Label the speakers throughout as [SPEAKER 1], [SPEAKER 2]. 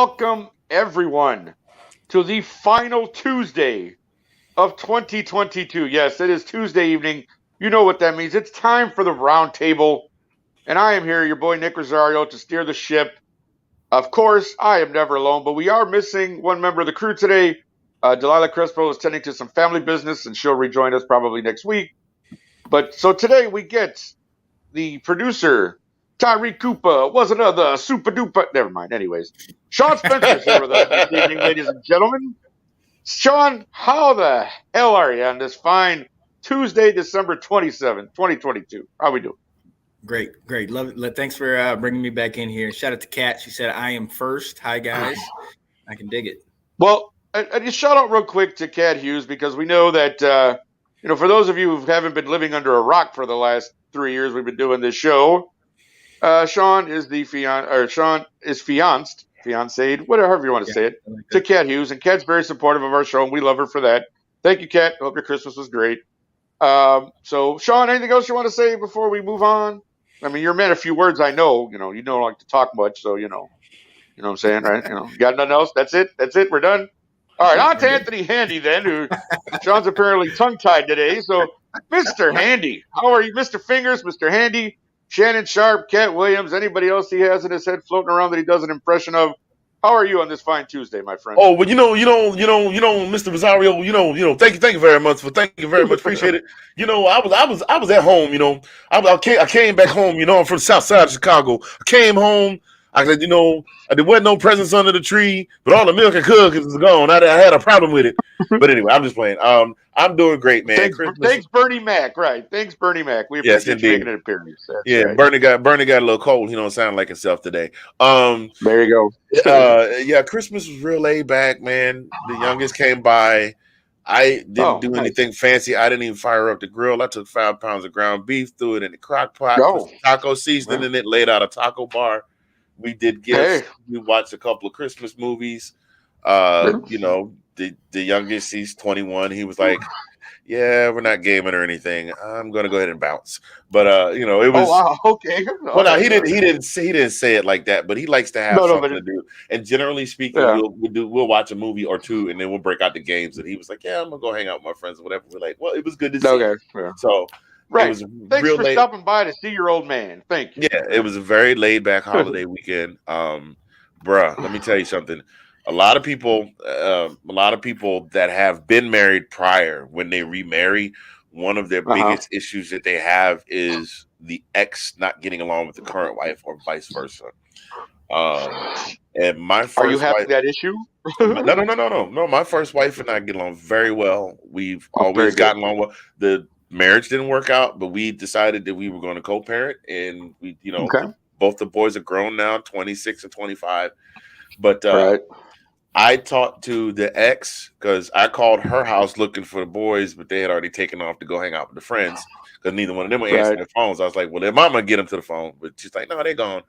[SPEAKER 1] welcome everyone to the final Tuesday of 2022. Yes, it is Tuesday evening. You know what that means. It's time for the Roundtable, and I am here, your boy Nick Rosario, to steer the ship. Of course, I am never alone, but we are missing one member of the crew today. Delilah Crespo is tending to some family business, and she'll rejoin us probably next week. But so today we get the producer, Tyree Cooper, was another super duper. Never mind. Anyways, Sean Spencer's here with us this evening, ladies and gentlemen. Sean, how the hell are you on this fine Tuesday, December 27th, 2022? How we doing?
[SPEAKER 2] Great. Love it. Thanks for bringing me back in here. Shout out to Kat. She said, I am first. Hi, guys. I can dig it.
[SPEAKER 1] Well, I just shout out real quick to Kat Hughes because we know that, for those of you who haven't been living under a rock for the last 3 years we've been doing this show, Sean is fianced, whatever you want to say it, to Kat Hughes, and Kat's very supportive of our show, and we love her for that. Thank you, Kat. Hope your Christmas was great. So, Sean, anything else you want to say before we move on? I mean, you're a man of few words. I know. You don't like to talk much, so you know what I'm saying, right? You got nothing else? That's it. We're done. All right, on to Anthony Handy then, who Sean's apparently tongue-tied today. So, Mr. Handy, how are you, Mr. Fingers, Mr. Handy? Shannon Sharp, Cat Williams, anybody else he has in his head floating around that he does an impression of? How are you on this fine Tuesday, my friend?
[SPEAKER 3] Oh, well, Mr. Rosario, thank you very much. Appreciate it. I was at home. I came back home. I'm from the South Side of Chicago. I came home. I said, there wasn't no presents under the tree, but all the milk and cookies was gone. I had a problem with it. But anyway, I'm just playing. I'm doing great, man.
[SPEAKER 1] Thanks, Bernie Mac. Right. Thanks, Bernie Mac. We appreciate you making an appearance.
[SPEAKER 3] Right. Bernie got a little cold. He don't sound like himself today.
[SPEAKER 1] There you go.
[SPEAKER 3] Christmas was real laid back, man. The youngest came by. I didn't do anything fancy. I didn't even fire up the grill. I took 5 pounds of ground beef, threw it in the crock pot, put taco seasoning in it, laid out a taco bar. We did gifts. Hey. We watched a couple of Christmas movies. The youngest, he's 21. He was like, "Yeah, we're not gaming or anything. I'm gonna go ahead and bounce." But it was.
[SPEAKER 1] Oh wow, okay.
[SPEAKER 3] Well, no, he didn't say it like that. But he likes to have something to do. And generally speaking, we'll watch a movie or two, and then we'll break out the games. And he was like, "Yeah, I'm gonna go hang out with my friends or whatever." We're like, "Well, it was good to see."
[SPEAKER 1] Okay. Yeah.
[SPEAKER 3] So.
[SPEAKER 1] Right. Thanks for stopping by to see your old man. Thank you.
[SPEAKER 3] Yeah, it was a very laid back holiday weekend. Bruh, let me tell you something. A lot of people that have been married prior, when they remarry, one of their biggest issues that they have is the ex not getting along with the current wife or vice versa. And my first
[SPEAKER 1] Are you having that issue?
[SPEAKER 3] No. My first wife and I get along very well. We've always gotten along well. The marriage didn't work out, but we decided that we were going to co-parent, and we, both the boys are grown now, 26 and 25. But I talked to the ex because I called her house looking for the boys, but they had already taken off to go hang out with the friends because neither one of them were answering their phones. I was like, "Well, their mama get them to the phone," but she's like, "No, they're gone."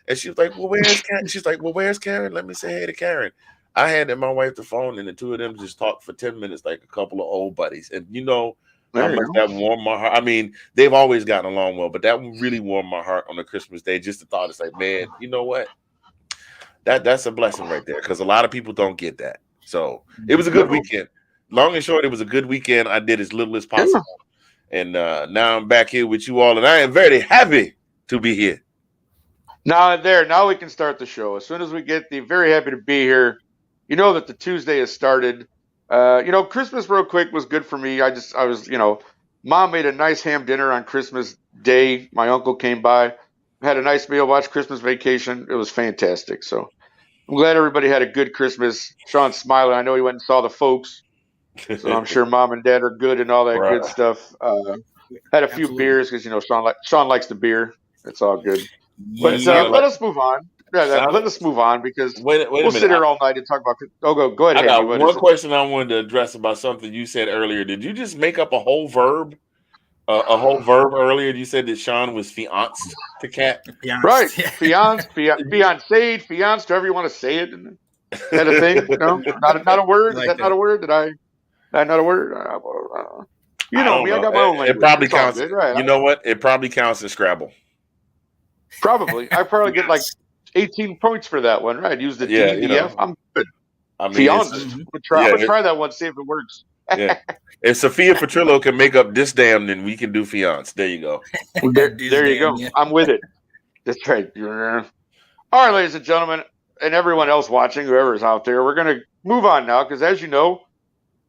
[SPEAKER 3] And she was like, "Well, where's Karen?" She's like, "Well, where's Karen? Let me say hey to Karen." I handed my wife the phone, and the two of them just talked for 10 minutes like a couple of old buddies, and how much that warmed my heart. I mean, they've always gotten along well, but that really warmed my heart on the Christmas day. Just the thought, it's like, man, you know what? That's a blessing right there, because a lot of people don't get that. So it was a good weekend. Long and short, it was a good weekend. I did as little as possible, and now I'm back here with you all, and I am very happy to be here.
[SPEAKER 1] Now we can start the show. As soon as we get very happy to be here. You know that the Tuesday has started. Christmas real quick was good for me. Mom made a nice ham dinner on Christmas Day. My uncle came by, had a nice meal, watched Christmas Vacation. It was fantastic. So I'm glad everybody had a good Christmas. Sean's smiling. I know he went and saw the folks. So I'm sure mom and dad are good and all that good stuff. Had a few beers because, Sean likes the beer. It's all good. But let us move on. Yeah, let us move on because we'll sit here all night and talk about. Go ahead.
[SPEAKER 3] I got one question I wanted to address about something you said earlier. Did you just make up a whole verb? A whole verb earlier? You said that Sean was fianced to Kat.
[SPEAKER 1] Right, fianced, fianced, however you want to say it. Is that a thing? No, not a word. Is that not a word? Not a word? You know me. I got my own language.
[SPEAKER 3] It probably counts. Good, right? You know what? It probably counts in Scrabble.
[SPEAKER 1] Probably. I probably get like 18 points for that one, right? Use the
[SPEAKER 3] Yeah,
[SPEAKER 1] DVF. I'm good.
[SPEAKER 3] I mean,
[SPEAKER 1] Fiance.
[SPEAKER 3] it's
[SPEAKER 1] I'm gonna try that one, see if it works.
[SPEAKER 3] yeah. If Sophia Petrillo can make up this damn, then we can do fiance. There you go.
[SPEAKER 1] There you go. Yeah. I'm with it. That's right. All right, ladies and gentlemen, and everyone else watching, whoever's out there, we're gonna move on now because, as you know,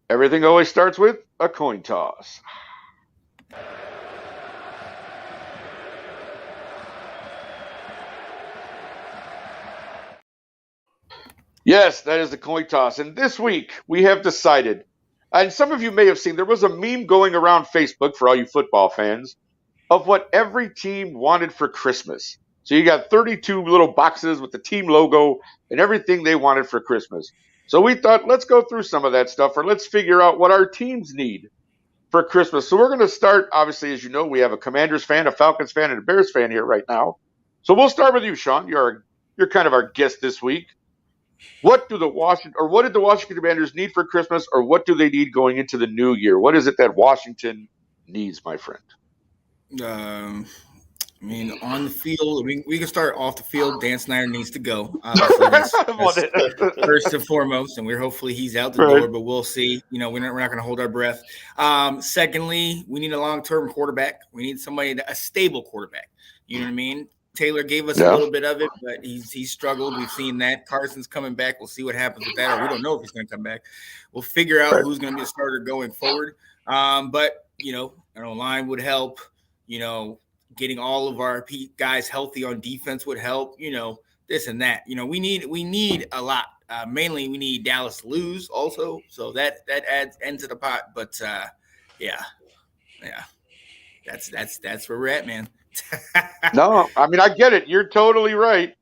[SPEAKER 1] everything always starts with a coin toss. Yes, that is the coin toss. And this week we have decided, and some of you may have seen, there was a meme going around Facebook for all you football fans of what every team wanted for Christmas. So you got 32 little boxes with the team logo and everything they wanted for Christmas. So we thought, let's go through some of that stuff, or let's figure out what our teams need for Christmas. So we're going to start, obviously, as you know, we have a Commanders fan, a Falcons fan, and a Bears fan here right now. So we'll start with you, Sean. You're kind of our guest this week. What did the Washington Commanders need for Christmas, or what do they need going into the new year? What is it that Washington needs, my friend?
[SPEAKER 2] I mean, on the field, we can start off the field. Dan Snyder needs to go. Obviously, that's first and foremost, and hopefully he's out the door, but we'll see. You know, we're not going to hold our breath. Secondly, we need a long-term quarterback. We need a stable quarterback. You know what I mean? Taylor gave us a little bit of it, but he's struggled. We've seen that. Carson's coming back. We'll see what happens with that, or we don't know if he's going to come back. We'll figure out who's going to be a starter going forward. But, you know, line would help. You know, getting all of our guys healthy on defense would help. You know, this and that. You know, we need a lot. Mainly, we need Dallas to lose also, so that adds end to the pot. But yeah, that's where we're at, man.
[SPEAKER 1] No, I mean, I get it. You're totally right.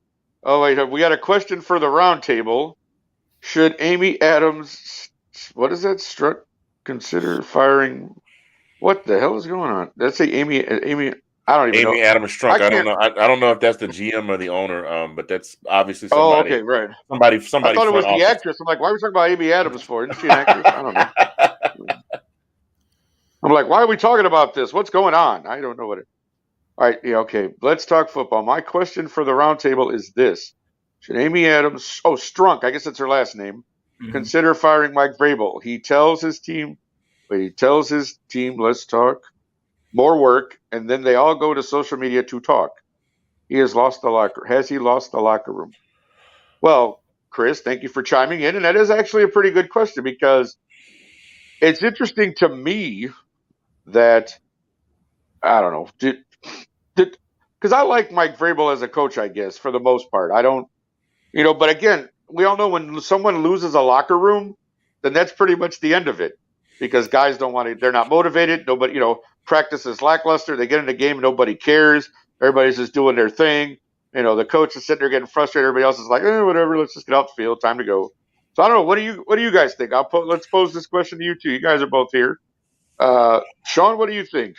[SPEAKER 1] Oh, wait, we got a question for the roundtable. Should Amy Adams, what is that, consider firing? What the hell is going on? Let's say Amy, I don't even know.
[SPEAKER 3] Amy Adams Strunk. I don't know. I don't know if that's the GM or the owner, but that's obviously somebody.
[SPEAKER 1] Oh, okay, right.
[SPEAKER 3] Somebody.
[SPEAKER 1] I thought it was the actress. I'm like, why are we talking about Amy Adams for? Isn't she an actress? I don't know. I'm like, why are we talking about this? What's going on? I don't know what it. All right, yeah, okay. Let's talk football. My question for the roundtable is this: should Amy Adams, Strunk, I guess that's her last name, consider firing Mike Vrabel? He tells his team, let's talk more work, and then they all go to social media to talk. Has he lost the locker room? Well, Chris, thank you for chiming in, and that is actually a pretty good question because it's interesting to me that I don't know. Because I like Mike Vrabel as a coach, I guess, for the most part. I don't, but again, we all know when someone loses a locker room, then that's pretty much the end of it because guys don't want to, they're not motivated. Nobody, practice is lackluster. They get in the game, nobody cares. Everybody's just doing their thing. The coach is sitting there getting frustrated. Everybody else is like, whatever, let's just get off the field. Time to go. So I don't know. What do you guys think? Let's pose this question to you two. You guys are both here. Sean, what do you think?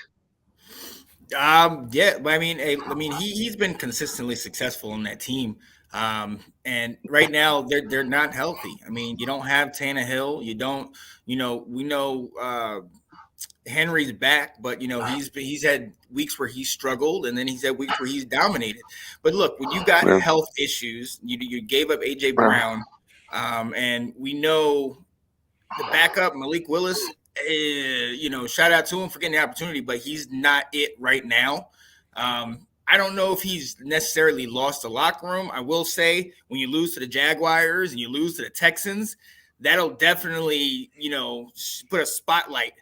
[SPEAKER 2] Yeah, I mean, he's been consistently successful in that team. And right now they're not healthy. I mean, you don't have Tannehill. You don't, we know Henry's back, but he's had weeks where he's struggled, and then he's had weeks where he's dominated. But look, when you got health issues, you gave up AJ Brown, and we know the backup Malik Willis. Shout out to him for getting the opportunity, but he's not it right now. I don't know if he's necessarily lost the locker room. I will say when you lose to the Jaguars and you lose to the Texans, that'll definitely, put a spotlight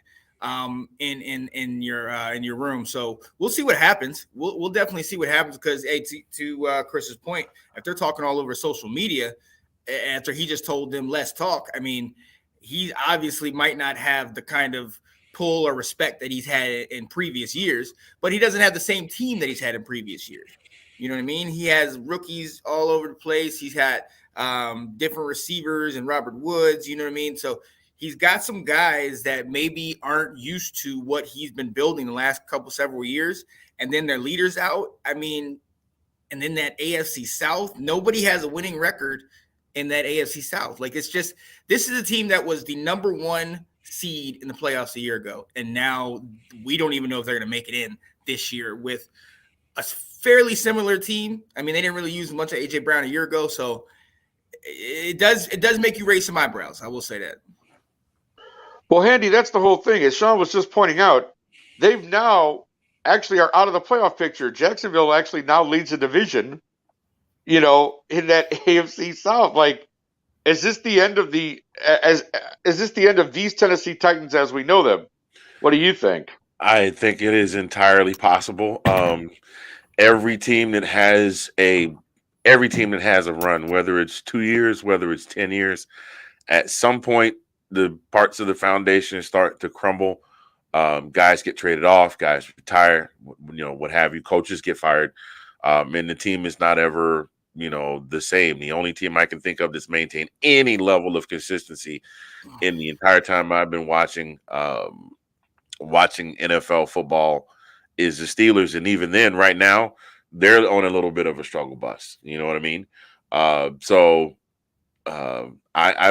[SPEAKER 2] in your room. So we'll see what happens. We'll definitely see what happens because, hey, to Chris's point, if they're talking all over social media after he just told them let's talk, I mean, he obviously might not have the kind of pull or respect that he's had in previous years, but he doesn't have the same team that he's had in previous years. You know what I mean? He has rookies all over the place. He's had different receivers and Robert Woods, you know what I mean? So he's got some guys that maybe aren't used to what he's been building the last several years, and then their leaders out. I mean, and then that AFC South, nobody has a winning record in that AFC South. Like, it's just, this is a team that was the number one seed in the playoffs a year ago. And now we don't even know if they're going to make it in this year with a fairly similar team. I mean, they didn't really use much of AJ Brown a year ago, so it does make you raise some eyebrows. I will say that.
[SPEAKER 1] Well, Handy, that's the whole thing. As Sean was just pointing out, they've now actually are out of the playoff picture. Jacksonville actually now leads the division, in that AFC South. Like, is this the end of these Tennessee Titans as we know them? What do you think?
[SPEAKER 3] I think it is entirely possible. Every team that has a run, whether it's 2 years, whether it's 10 years, at some point the parts of the foundation start to crumble. Guys get traded off, guys retire, what have you. Coaches get fired, and the team is not ever, the same. The only team I can think of that's maintained any level of consistency in the entire time I've been watching NFL football is the Steelers, and even then, right now, they're on a little bit of a struggle bus. You know what I mean? I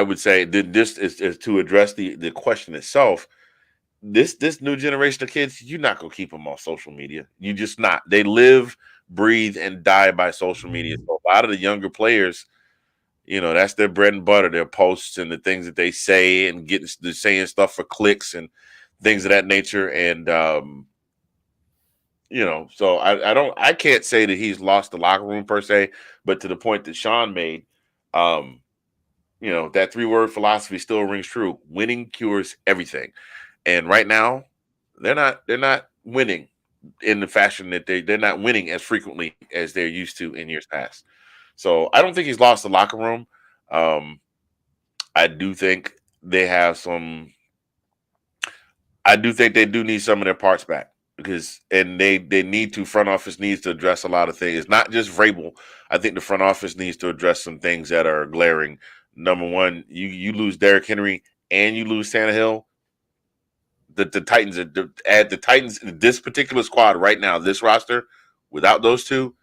[SPEAKER 3] would say that this is to address the question itself. This new generation of kids, you're not gonna keep them off social media. You just not. They live, breathe, and die by social media. So a lot of the younger players, that's their bread and butter. Their posts and the things that they say and they're saying stuff for clicks and things of that nature. And so I can't say that he's lost the locker room per se, but to the point that Sean made, that 3-word philosophy still rings true. Winning cures everything. And right now, they're not winning in the fashion that they're not winning as frequently as they're used to in years past. So I don't think he's lost the locker room. I do think they have some. I do think they do need some of their parts back and they need to. Front office needs to address a lot of things. It's not just Vrabel. I think the front office needs to address some things that are glaring. Number one, you lose Derrick Henry and you lose Tannehill. The Titans this particular squad right now, this roster, without those two,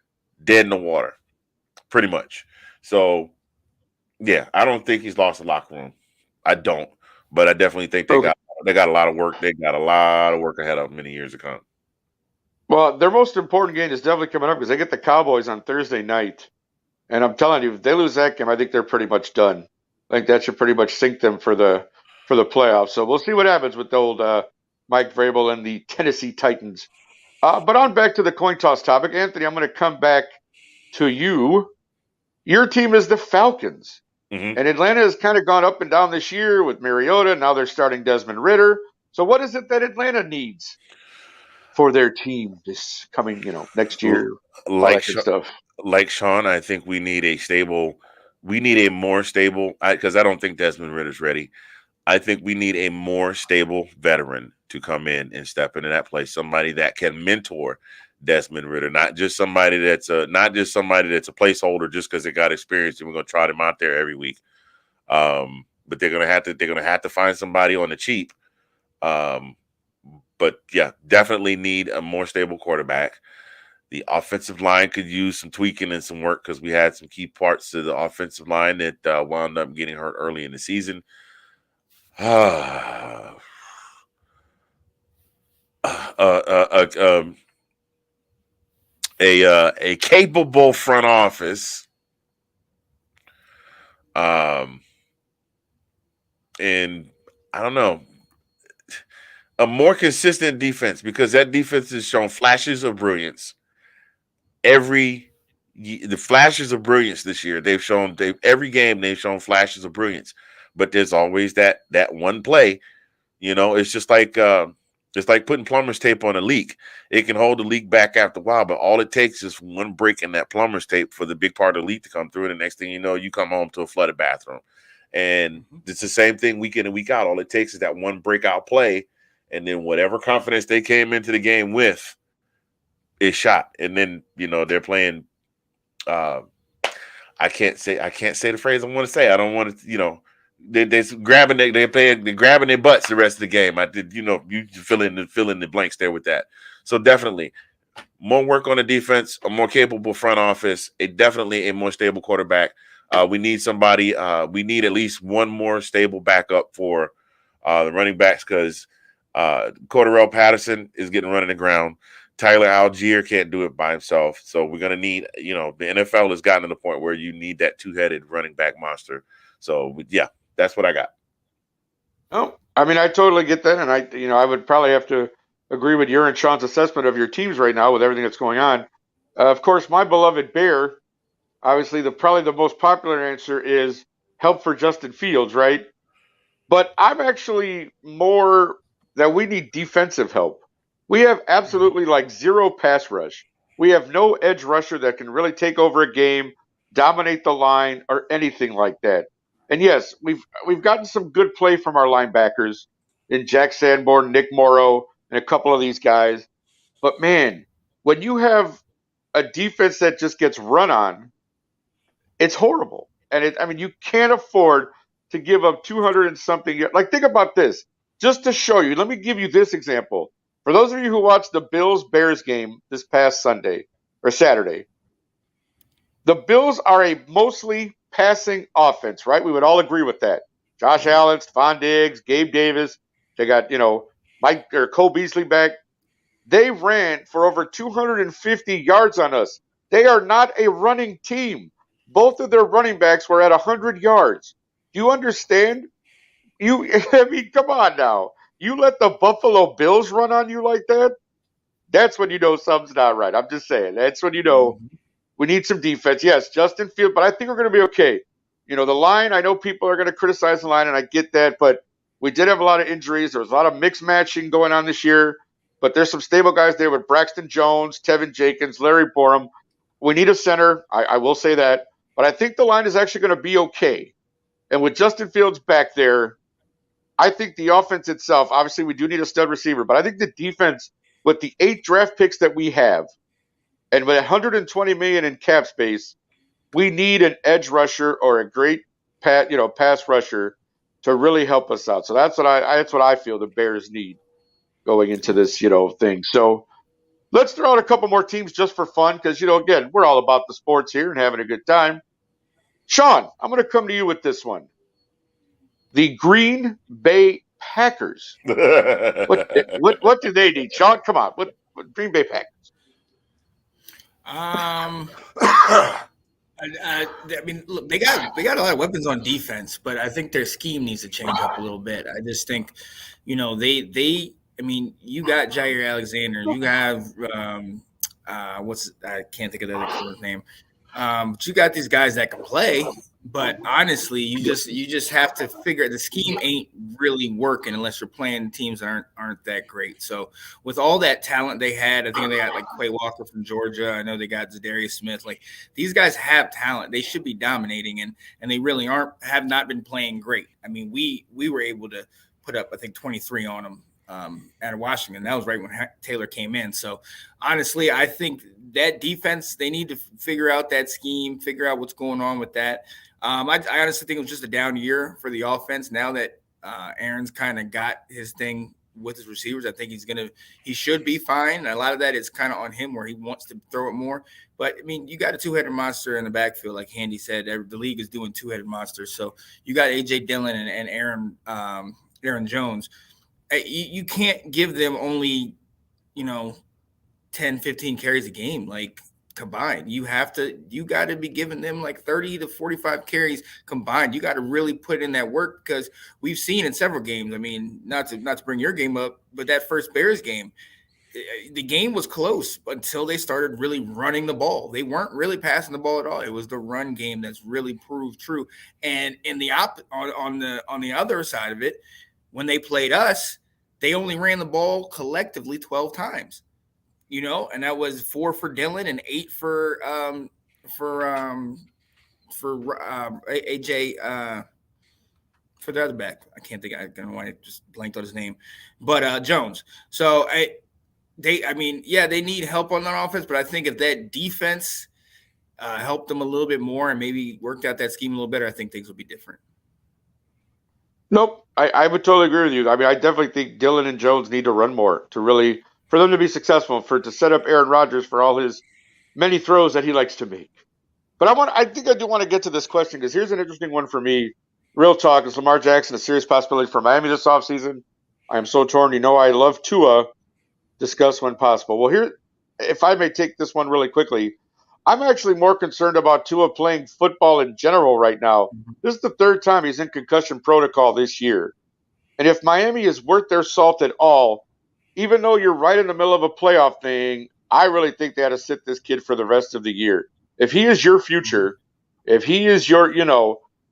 [SPEAKER 3] dead in the water, pretty much. So, yeah, I don't think he's lost the locker room. I don't, but I definitely think they got a lot of work. They got a lot of work ahead of them many years to come.
[SPEAKER 1] Well, their most important game is definitely coming up because they get the Cowboys on Thursday night, and I'm telling you, if they lose that game, I think they're pretty much done. I think that should pretty much sink them for the playoffs. So we'll see what happens with the old Mike Vrabel and the Tennessee Titans. But on back to the coin toss topic, Anthony, I'm going to come back to you. Your team is the Falcons. Mm-hmm. And Atlanta has kind of gone up and down this year with Mariota. Now they're starting Desmond Ridder. So what is it that Atlanta needs for their team this coming, next year?
[SPEAKER 3] Like Sean, I think we need a more stable, because I don't think Desmond Ridder's ready. I think we need a more stable veteran to come in and step into that place. Somebody that can mentor Desmond Ridder, not just somebody that's a placeholder just because they got experience and we're gonna trot him out there every week. But they're gonna have to find somebody on the cheap. But yeah, definitely need a more stable quarterback. The offensive line could use some tweaking and some work because we had some key parts to the offensive line that wound up getting hurt early in the season. A capable front office, and I don't know, a more consistent defense, because that defense has shown flashes of brilliance. The flashes of brilliance this year, every game they've shown flashes of brilliance. But there's always that one play, it's just like putting plumber's tape on a leak. It can hold the leak back after a while, but all it takes is one break in that plumber's tape for the big part of the leak to come through. And the next thing you know, you come home to a flooded bathroom. And it's the same thing week in and week out. All it takes is that one breakout play, and then whatever confidence they came into the game with is shot. And then, they're playing. I can't say the phrase I want to say. I don't want to, they're grabbing their butts the rest of the game. I did, you fill in the blanks there with that. So definitely more work on the defense, a more capable front office, definitely a more stable quarterback. We need somebody. We need at least one more stable backup for the running backs, because Cordarrelle Patterson is getting run in the ground. Tyler Algier can't do it by himself. So we're gonna need, the NFL has gotten to the point where you need that two-headed running back monster. So yeah, that's what I got.
[SPEAKER 1] Oh, I mean, I totally get that, and I would probably have to agree with your and Sean's assessment of your teams right now with everything that's going on. Of course, my beloved Bear, obviously, probably the most popular answer is help for Justin Fields, right? But I'm actually more that we need defensive help. We have absolutely like zero pass rush. We have no edge rusher that can really take over a game, dominate the line, or anything like that. And yes, we've gotten some good play from our linebackers in Jack Sanborn, Nick Morrow, and a couple of these guys. But man, when you have a defense that just gets run on, it's horrible. And I mean, you can't afford to give up 200 and something. Like, think about this. Just to show you, let me give you this example. For those of you who watched the Bills Bears game this past Sunday or Saturday, the Bills are a mostly passing offense, right? We would all agree with that. Josh Allen, Stephon Diggs, Gabe Davis. They got, Mike or Cole Beasley back. They ran for over 250 yards on us. They are not a running team. Both of their running backs were at 100 yards. Do you understand? I mean, come on now. You let the Buffalo Bills run on you like that? That's when you know something's not right. I'm just saying. That's when you know we need some defense. Yes, Justin Fields, but I think we're going to be okay. The line, I know people are going to criticize the line, and I get that, but we did have a lot of injuries. There was a lot of mixed matching going on this year, but there's some stable guys there with Braxton Jones, Tevin Jenkins, Larry Borum. We need a center. I will say that. But I think the line is actually going to be okay. And with Justin Fields back there, I think the offense itself, obviously we do need a stud receiver, but I think the defense with the 8 draft picks that we have and with 120 million in cap space, we need an edge rusher or a great pass rusher to really help us out. So that's what I feel the Bears need going into this, thing. So let's throw out a couple more teams just for fun because, again, we're all about the sports here and having a good time. Sean, I'm going to come to you with this one. The Green Bay Packers. What do they need? Sean, come on. What Green Bay Packers?
[SPEAKER 2] I mean, look, they got a lot of weapons on defense, but I think their scheme needs to change up a little bit. I just think, I mean, you got Jair Alexander, you have I can't think of the other quarter's name. But you got these guys that can play, but honestly, you just have to figure the scheme ain't really working unless you're playing teams that aren't that great. So with all that talent they had, I think they got like Quay Walker from Georgia. I know they got Zadarius Smith. Like these guys have talent. They should be dominating, and they really have not been playing great. I mean, we were able to put up, I think, 23 on them out of Washington. That was right when Taylor came in. So honestly, I think that defense, they need to figure out that scheme, figure out what's going on with that. I honestly think it was just a down year for the offense. Now that Aaron's kind of got his thing with his receivers, I think he should be fine. And a lot of that is kind of on him where he wants to throw it more. But I mean, you got a 2-headed monster in the backfield, like Handy said. The league is doing 2-headed monsters. So you got AJ Dillon and Aaron Jones. You can't give them only, 10, 15 carries a game, like combined. You got to be giving them like 30 to 45 carries combined. You got to really put in that work because we've seen in several games. I mean, not to bring your game up, but that first Bears game, the game was close until they started really running the ball. They weren't really passing the ball at all. It was the run game that's really proved true. And in the on the other side of it, when they played us, they only ran the ball collectively 12 times, and that was 4 for Dillon and 8 for AJ for the other back. I can't think. I don't know why I just blanked on his name, but Jones. So they need help on that offense, but I think if that defense helped them a little bit more and maybe worked out that scheme a little better, I think things will be different.
[SPEAKER 1] Nope, I would totally agree with you. I mean, I definitely think Dillon and Jones need to run more for them to be successful, to set up Aaron Rodgers for all his many throws that he likes to make. But I think I do want to get to this question because here's an interesting one for me. Real talk, is Lamar Jackson a serious possibility for Miami this offseason? I am so torn. I love Tua. Discuss when possible. Well, if I may take this one really quickly, I'm actually more concerned about Tua playing football in general right now. This is the third time he's in concussion protocol this year. And if Miami is worth their salt at all, even though you're right in the middle of a playoff thing, I really think they had to sit this kid for the rest of the year. If he is your future, if he is your,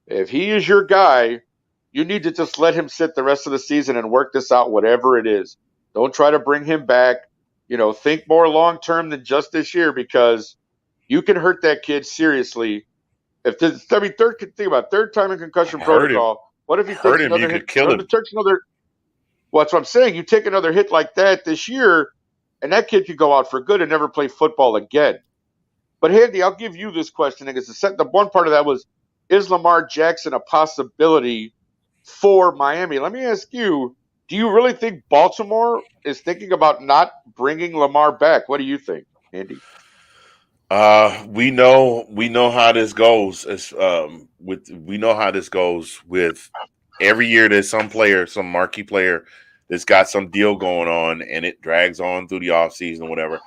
[SPEAKER 1] if he is your guy, you need to just let him sit the rest of the season and work this out, whatever it is. Don't try to bring him back. Think more long term than just this year, because you can hurt that kid seriously. If this, I mean, think about third time in concussion protocol. What if he takes another hit?
[SPEAKER 3] Kill him.
[SPEAKER 1] Well, that's what I'm saying. You take another hit like that this year, and that kid could go out for good and never play football again. But Handy, I'll give you this question because the one part of that was, is Lamar Jackson a possibility for Miami? Let me ask you, do you really think Baltimore is thinking about not bringing Lamar back? What do you think, Andy?
[SPEAKER 3] We know how this goes. We know how this goes with every year. There's some marquee player that's got some deal going on, and it drags on through the offseason or whatever.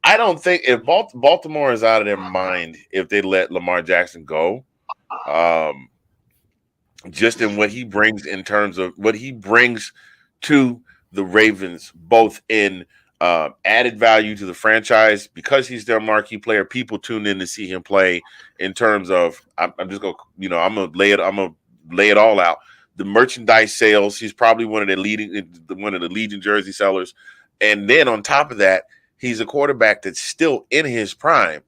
[SPEAKER 3] I don't think if Baltimore is out of their mind if they let Lamar Jackson go, just in what he brings in terms of what he brings to the Ravens, both in added value to the franchise because he's their marquee player. People tune in to see him play. In terms of, I'm gonna lay it all out. The merchandise sales, he's probably one of the leading jersey sellers, and then on top of that, he's a quarterback that's still in his prime.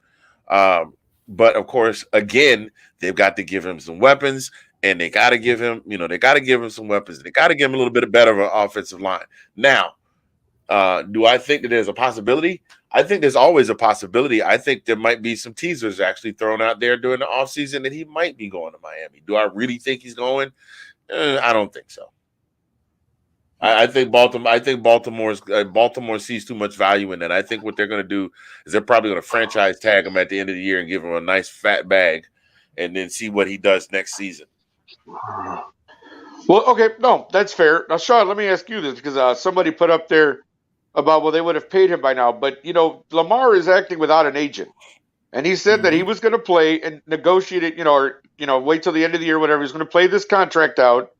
[SPEAKER 3] But of course, again, they've got to give him some weapons, and they got to give him, some weapons. They got to give him a little bit better of an offensive line. Now, do I think that there's a possibility? I think there's always a possibility. I think there might be some teasers actually thrown out there during the offseason that he might be going to Miami. Do I really think he's going? I don't think so. I think Baltimore sees too much value in that. I think what they're going to do is they're probably going to franchise tag him at the end of the year and give him a nice fat bag, and then see what he does next season.
[SPEAKER 1] Well, okay, no, that's fair. Now, Sean, let me ask you this because somebody put up there about, well, they would have paid him by now, but Lamar is acting without an agent, and he said that he was going to play and negotiate it, wait till the end of the year, whatever. He's going to play this contract out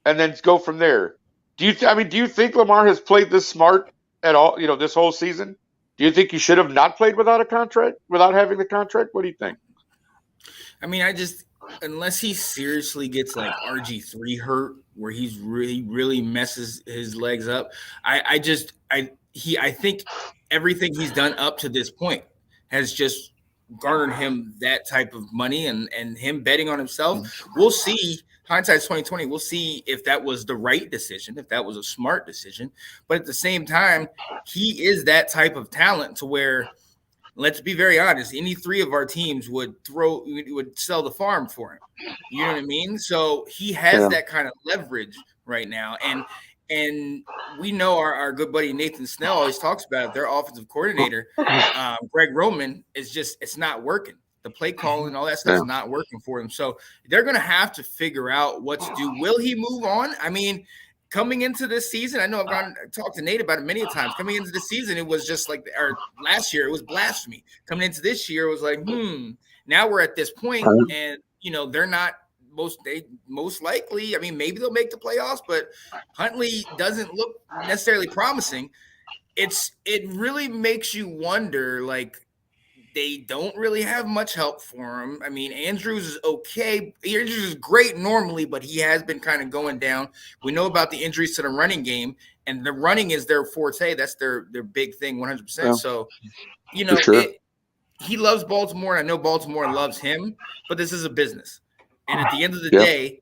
[SPEAKER 1] and then go from there. Do you think Lamar has played this smart at all, this whole season? Do you think he should have not played without a contract, without having the contract? What do you think?
[SPEAKER 2] I mean, unless he seriously gets like RG3 hurt, where he's really messes his legs up, I think everything he's done up to this point has just garnered him that type of money and him betting on himself. We'll see. Hindsight's 2020. We'll see if that was the right decision, if that was a smart decision. But at the same time, he is that type of talent to where, let's be very honest, any three of our teams would sell the farm for him. You know what I mean? So he has that kind of leverage right now. And we know our good buddy Nathan Snell always talks about it. Their offensive coordinator, Greg Roman, it's not working. The play calling and all that stuff is not working for them. So they're going to have to figure out what to do. Will he move on? I mean, coming into this season, I know I've talked to Nate about it many times. Coming into the season, it was just like, or last year, it was blasphemy. Coming into this year, it was like, now we're at this point, and they're not most likely. I mean, maybe they'll make the playoffs, but Huntley doesn't look necessarily promising. It really makes you wonder, like, they don't really have much help for him. I mean, Andrews is okay. Andrews is great normally, but he has been kind of going down. We know about the injuries to the running game, and the running is their forte. That's their big thing, 100%. Yeah. So, he loves Baltimore, and I know Baltimore loves him, but this is a business. And at the end of the day,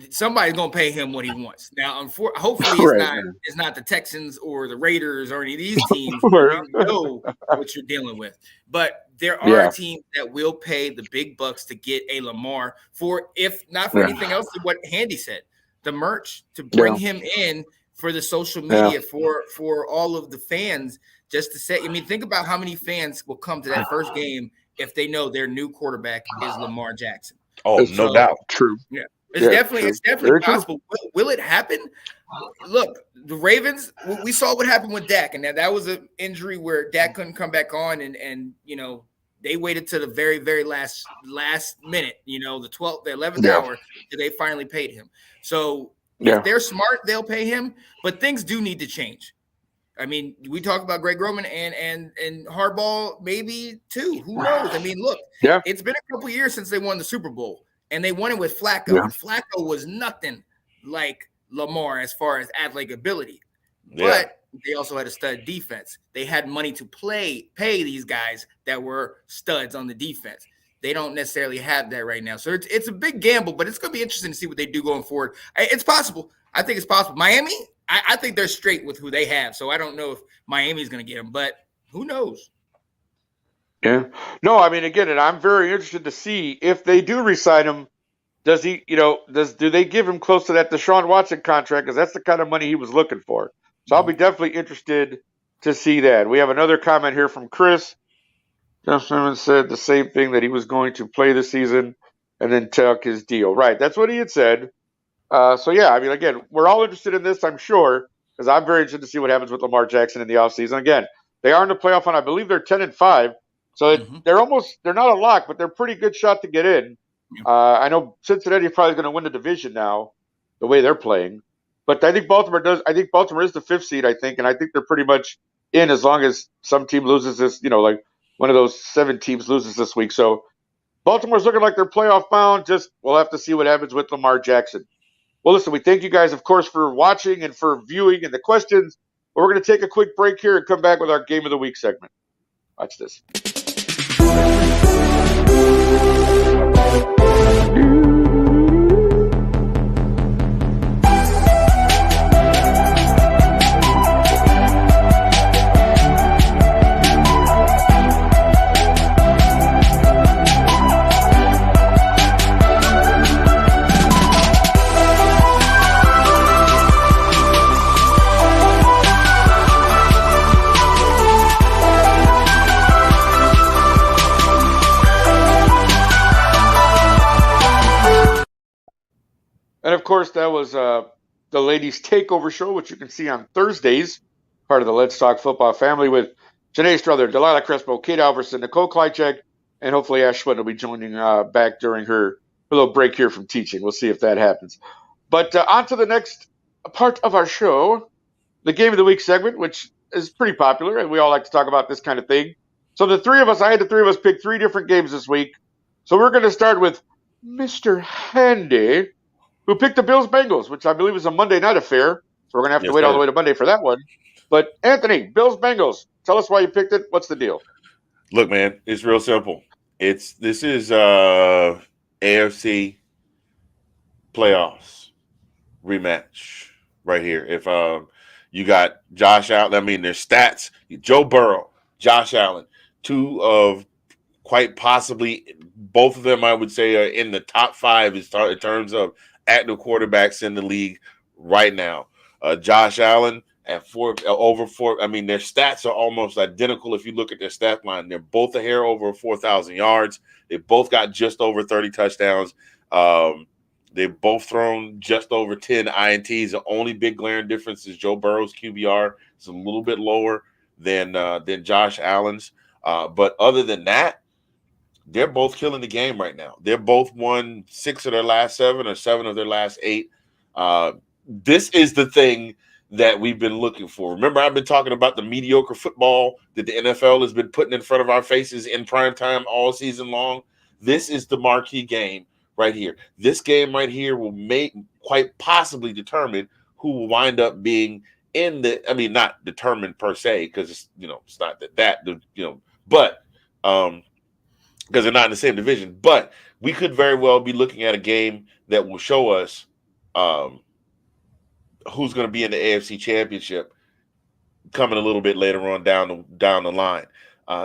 [SPEAKER 2] somebody's going to pay him what he wants. Now, hopefully it's not the Texans or the Raiders or any of these teams. You know what you're dealing with. But there are teams that will pay the big bucks to get a Lamar for, if not for anything else, than what Handy said, the merch, to bring him in for the social media, for all of the fans, just to say, I mean, think about how many fans will come to that first game if they know their new quarterback is Lamar Jackson.
[SPEAKER 3] Oh, no doubt.
[SPEAKER 1] True.
[SPEAKER 2] Yeah. It's definitely possible. Will it happen? Look, the Ravens, we saw what happened with Dak, and that was an injury where Dak couldn't come back on, and they waited to the very, very last minute, the 11th hour, till they finally paid him. So if they're smart, they'll pay him, but things do need to change. I mean, we talk about Greg Roman and Harbaugh maybe too. Who knows? I mean, look, it's been a couple years since they won the Super Bowl, and they won it with Flacco. Yeah. And Flacco was nothing like Lamar as far as athletic ability, but they also had a stud defense. They had money to pay these guys that were studs on the defense. They don't necessarily have that right now. So it's a big gamble, but it's going to be interesting to see what they do going forward. It's possible. I think it's possible. Miami, I think they're straight with who they have. So I don't know if Miami's going to get them, but who knows?
[SPEAKER 1] Yeah. No, I mean, again, and I'm very interested to see if they do re-sign him. Does he, do they give him close to that Deshaun Watson contract? Because that's the kind of money he was looking for. So I'll be definitely interested to see that. We have another comment here from Chris. Jeff Simmons said the same thing, that he was going to play the season and then tuck his deal. Right. That's what he had said. So, yeah, I mean, again, we're all interested in this, I'm sure, because I'm very interested to see what happens with Lamar Jackson in the offseason. Again, they are in the playoff, and I believe they're 10-5. So they're not a lock, but they're a pretty good shot to get in. I know Cincinnati is probably going to win the division now, the way they're playing. But I think Baltimore does. I think Baltimore is the 5th seed, I think, and I think they're pretty much in as long as some team loses this, like one of those 7 teams loses this week. So Baltimore's looking like they're playoff bound. Just we'll have to see what happens with Lamar Jackson. Well, listen, we thank you guys, of course, for watching and for viewing and the questions. But we're going to take a quick break here and come back with our Game of the Week segment. Watch this. And, of course, that was the Ladies Takeover Show, which you can see on Thursdays, part of the Let's Talk Football family, with Janae Strother, Delilah Crespo, Kate Alverson, Nicole Klychek, and hopefully Ash Schwinn will be joining back during her little break here from teaching. We'll see if that happens. But on to the next part of our show, the Game of the Week segment, which is pretty popular, and we all like to talk about this kind of thing. So I had the three of us pick 3 different games this week. So we're going to start with Mr. Handy, who picked the Bills-Bengals, which I believe is a Monday night affair. So we're going to have to wait all the way to Monday for that one. But, Anthony, Bills-Bengals, tell us why you picked it. What's the deal?
[SPEAKER 3] Look, man, it's real simple. This is AFC playoffs rematch right here. If you got Josh Allen, I mean, their stats, Joe Burrow, Josh Allen, 2 of quite possibly, both of them I would say are in the top 5 in terms of active quarterbacks in the league right now. Josh Allen at over 4. I mean, their stats are almost identical if you look at their stat line. They're both a hair over 4,000 yards. They both got just over 30 touchdowns. They've both thrown just over 10 INTs. The only big glaring difference is Joe Burrow's QBR is a little bit lower than Josh Allen's. But other than that, they're both killing the game right now. They're both won 6 of their last 7 or 7 of their last 8. This is the thing that we've been looking for. Remember, I've been talking about the mediocre football that the NFL has been putting in front of our faces in prime time all season long. This is the marquee game right here. This game right here will quite possibly determine who will wind up being in the, I mean, not determined per se, because it's, it's not but because they're not in the same division. But we could very well be looking at a game that will show us who's going to be in the AFC Championship coming a little bit later on down the line.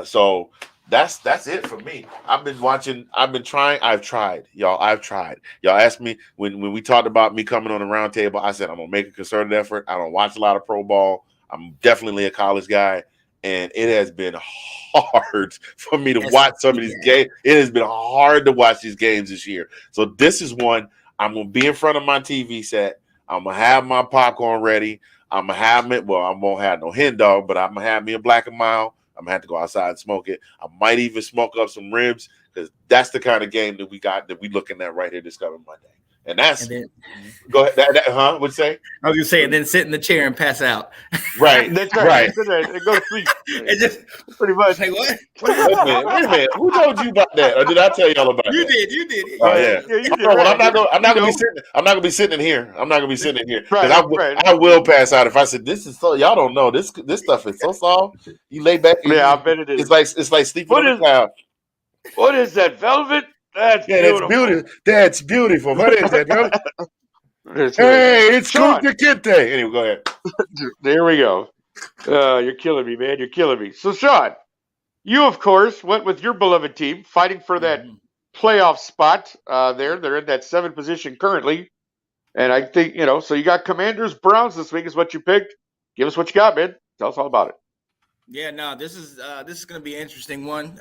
[SPEAKER 3] So that's it for me. I've tried. Y'all asked me when we talked about me coming on the Roundtable, I said I'm going to make a concerted effort. I don't watch a lot of pro ball. I'm definitely a college guy. And it has been hard for me to watch some of these games. It has been hard to watch these games this year. So this is one I'm gonna be in front of my TV set. I'm gonna have my popcorn ready. I'm gonna have it. Well, I won't have no hen dog, but I'm gonna have me a Black and Mild. I'm gonna have to go outside and smoke it. I might even smoke up some ribs because that's the kind of game that we got that we looking at right here this coming Monday. And that's go ahead. What'd you say?
[SPEAKER 2] I was gonna say, and then sit in the chair and pass out.
[SPEAKER 3] Right.
[SPEAKER 1] That's right. And go to sleep.
[SPEAKER 2] It just
[SPEAKER 1] pretty much.
[SPEAKER 2] Like what?
[SPEAKER 3] Wait a minute. Who told you about that? Or did I tell y'all about that?
[SPEAKER 2] You did.
[SPEAKER 3] Oh yeah.
[SPEAKER 1] You did.
[SPEAKER 3] Well, I'm not gonna be sitting. I'm not gonna be sitting in here. I'm not gonna be sitting in here because
[SPEAKER 1] Right.
[SPEAKER 3] I will pass out if I said this is so. Y'all don't know this stuff is so soft. You lay back.
[SPEAKER 1] I bet it is.
[SPEAKER 3] It's like sleeping on the cloud.
[SPEAKER 1] What is that, velvet? That's beautiful.
[SPEAKER 3] That's beautiful. What is that, velvet? It's Kunta Kinte. Anyway, go ahead.
[SPEAKER 1] There we go. You're killing me, man. You're killing me. So, Sean, you, of course, went with your beloved team, fighting for that playoff spot there. They're in that 7th position currently. And I think, so you got Commanders, Browns this week is what you picked. Give us what you got, man. Tell us all about it.
[SPEAKER 2] Yeah, no, this is going to be an interesting one.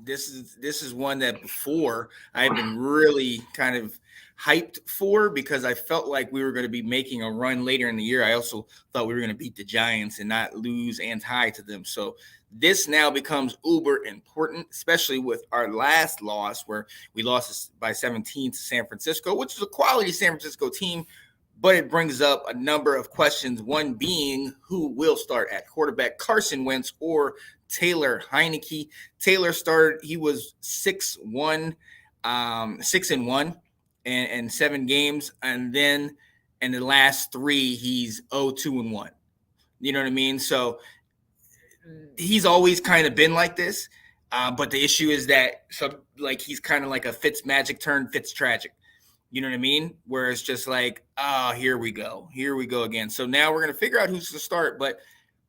[SPEAKER 2] This is one that before I had been really kind of hyped for because I felt like we were going to be making a run later in the year. I also thought we were going to beat the Giants and not lose and tie to them. So this now becomes uber important, especially with our last loss where we lost by 17 to San Francisco, which is a quality San Francisco team. But it brings up a number of questions, one being who will start at quarterback, Carson Wentz or Taylor Heineke. Taylor started, he was 6-1 in 7 games. And then in the last 3, he's 0-2-1. You know what I mean? So he's always kind of been like this. But the issue is that he's kind of like a Fitz magic turn, Fitz tragic. You know what I mean? Where it's just like, here we go again. So now we're going to figure out who's to start. But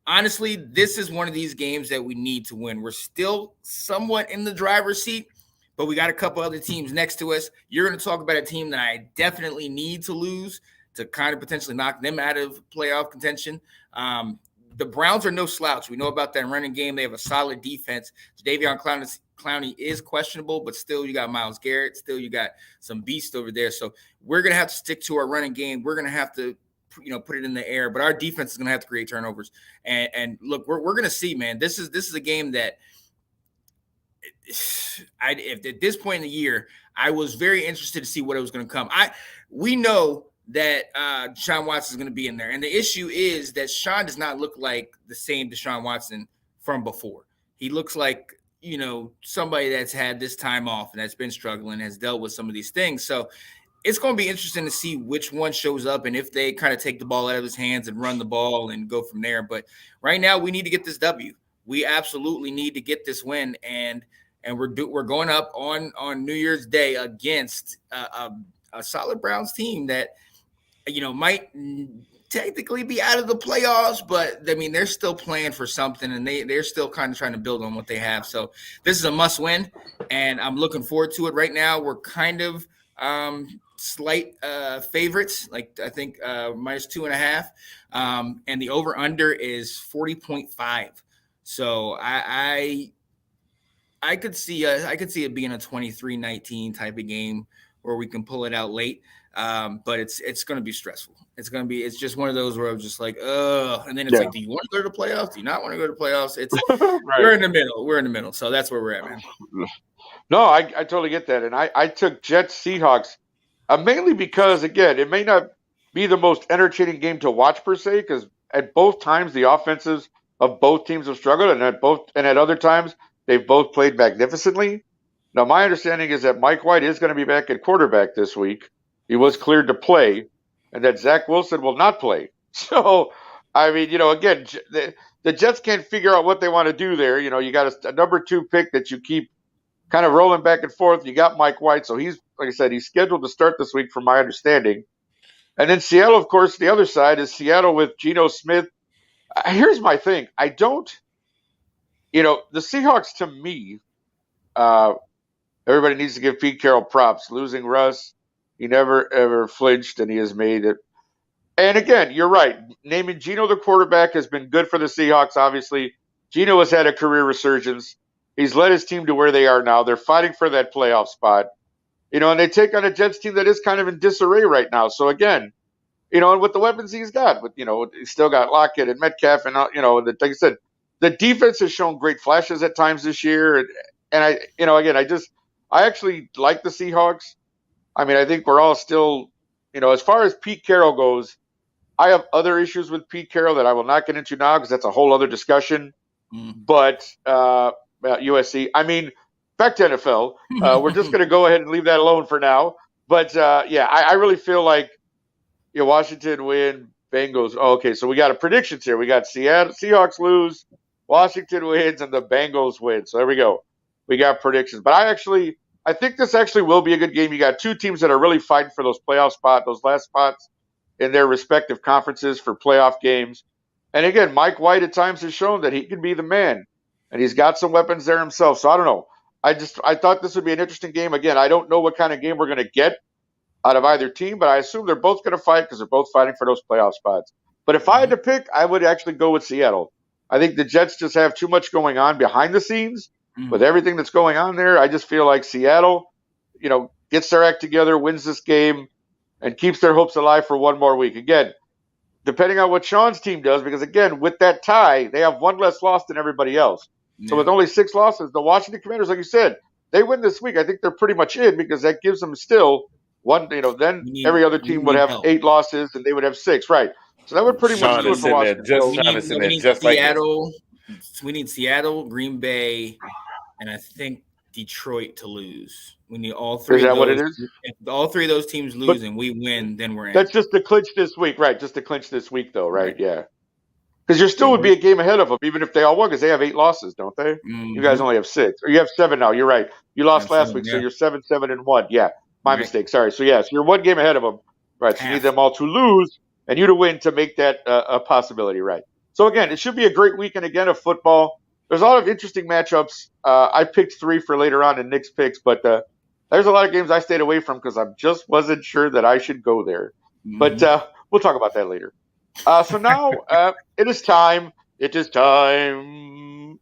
[SPEAKER 2] honestly, this is one of these games that we need to win. We're still somewhat in the driver's seat, but we got a couple other teams next to us. You're going to talk about a team that I definitely need to lose to kind of potentially knock them out of playoff contention. The Browns are no slouch. We know about that running game. They have a solid defense. Jadeveon Clowney is questionable, but still you got Myles Garrett. Still you got some beast over there. So we're going to have to stick to our running game. We're going to have to, put it in the air. But our defense is going to have to create turnovers. And look, we're going to see, man. This is a game that if at this point in the year, I was very interested to see what it was going to come. We know that Deshaun Watson is going to be in there. And the issue is that Sean does not look like the same Deshaun Watson from before. He looks like, somebody that's had this time off and that's been struggling, has dealt with some of these things. So it's going to be interesting to see which one shows up and if they kind of take the ball out of his hands and run the ball and go from there. But right now we need to get this W. We absolutely need to get this win. And we're going up on New Year's Day against a solid Browns team that, might technically be out of the playoffs, but I mean, they're still playing for something and they're still kind of trying to build on what they have. So this is a must win and I'm looking forward to it. Right now, we're kind of slight favorites, like I think -2.5. And the over under is 40.5. So I could see it being a 23-19 type of game where we can pull it out late. But it's going to be stressful. It's just one of those where I'm just like, and then it's like, do you want to go to the playoffs? Do you not want to go to the playoffs? It's right. We're in the middle. So that's where we're at, man.
[SPEAKER 1] No, I totally get that. And I took Jets Seahawks mainly because, again, it may not be the most entertaining game to watch per se, because at both times the offenses of both teams have struggled, and at other times they've both played magnificently. Now, my understanding is that Mike White is going to be back at quarterback this week. He was cleared to play, and that Zach Wilson will not play. So, I mean, again, the Jets can't figure out what they want to do there. You got a number 2 pick that you keep kind of rolling back and forth. You got Mike White, so he's, like I said, he's scheduled to start this week from my understanding. And then Seattle, of course, the other side is Seattle with Geno Smith. Here's my thing. The Seahawks, to me, everybody needs to give Pete Carroll props. Losing Russ, he never, ever flinched, and he has made it. And again, you're right. Naming Geno the quarterback has been good for the Seahawks, obviously. Geno has had a career resurgence. He's led his team to where they are now. They're fighting for that playoff spot. And they take on a Jets team that is kind of in disarray right now. So again, and with the weapons he's got, he's still got Lockett and Metcalf, and like I said, the defense has shown great flashes at times this year, and again, I actually like the Seahawks. I mean, I think we're all still, as far as Pete Carroll goes, I have other issues with Pete Carroll that I will not get into now because that's a whole other discussion. But USC, I mean, back to NFL, we're just going to go ahead and leave that alone for now. But I really feel like Washington win, Bengals. Oh, okay, so we got a predictions here. We got Seattle Seahawks lose, Washington wins, and the Bengals win. So there we go. We got predictions. But I think this actually will be a good game. You got two teams that are really fighting for those playoff spots, those last spots in their respective conferences for playoff games. And again, Mike White at times has shown that he can be the man, and he's got some weapons there himself. So I don't know. I thought this would be an interesting game. Again, I don't know what kind of game we're going to get out of either team, but I assume they're both going to fight because they're both fighting for those playoff spots. But if I had to pick, I would actually go with Seattle. I think the Jets just have too much going on behind the scenes with everything that's going on there. I just feel like Seattle, gets their act together, wins this game, and keeps their hopes alive for one more week. Again, depending on what Sean's team does, because again, with that tie, they have one less loss than everybody else. Yeah. So with only 6 losses, the Washington Commanders, like you said, they win this week. I think they're pretty much in because that gives them still one, then every other team would have help. 8 losses and they would have 6, right? So that would pretty much do it for Washington.
[SPEAKER 2] We need Seattle. We need Seattle, Green Bay, and I think Detroit to lose. We need all 3.
[SPEAKER 1] Is that what it is?
[SPEAKER 2] If all 3 of those teams lose and we win, then we're in.
[SPEAKER 1] That's just to clinch this week, right? Just to clinch this week, though, right? Yeah. Because you still would be a game ahead of them, even if they all won, because they have 8 losses, don't they? You guys only have 6, or you have 7 now. You're right. You lost last week, so you're 7-7-1. Yeah, my mistake. Sorry. So yes, you're 1 game ahead of them, right? So you need them all to lose and you to win to make that a possibility, right? So again, it should be a great weekend again of football. There's a lot of interesting matchups. I picked 3 for later on in Nick's picks, but there's a lot of games I stayed away from because I just wasn't sure that I should go there. But we'll talk about that later. So now it is time. It is time.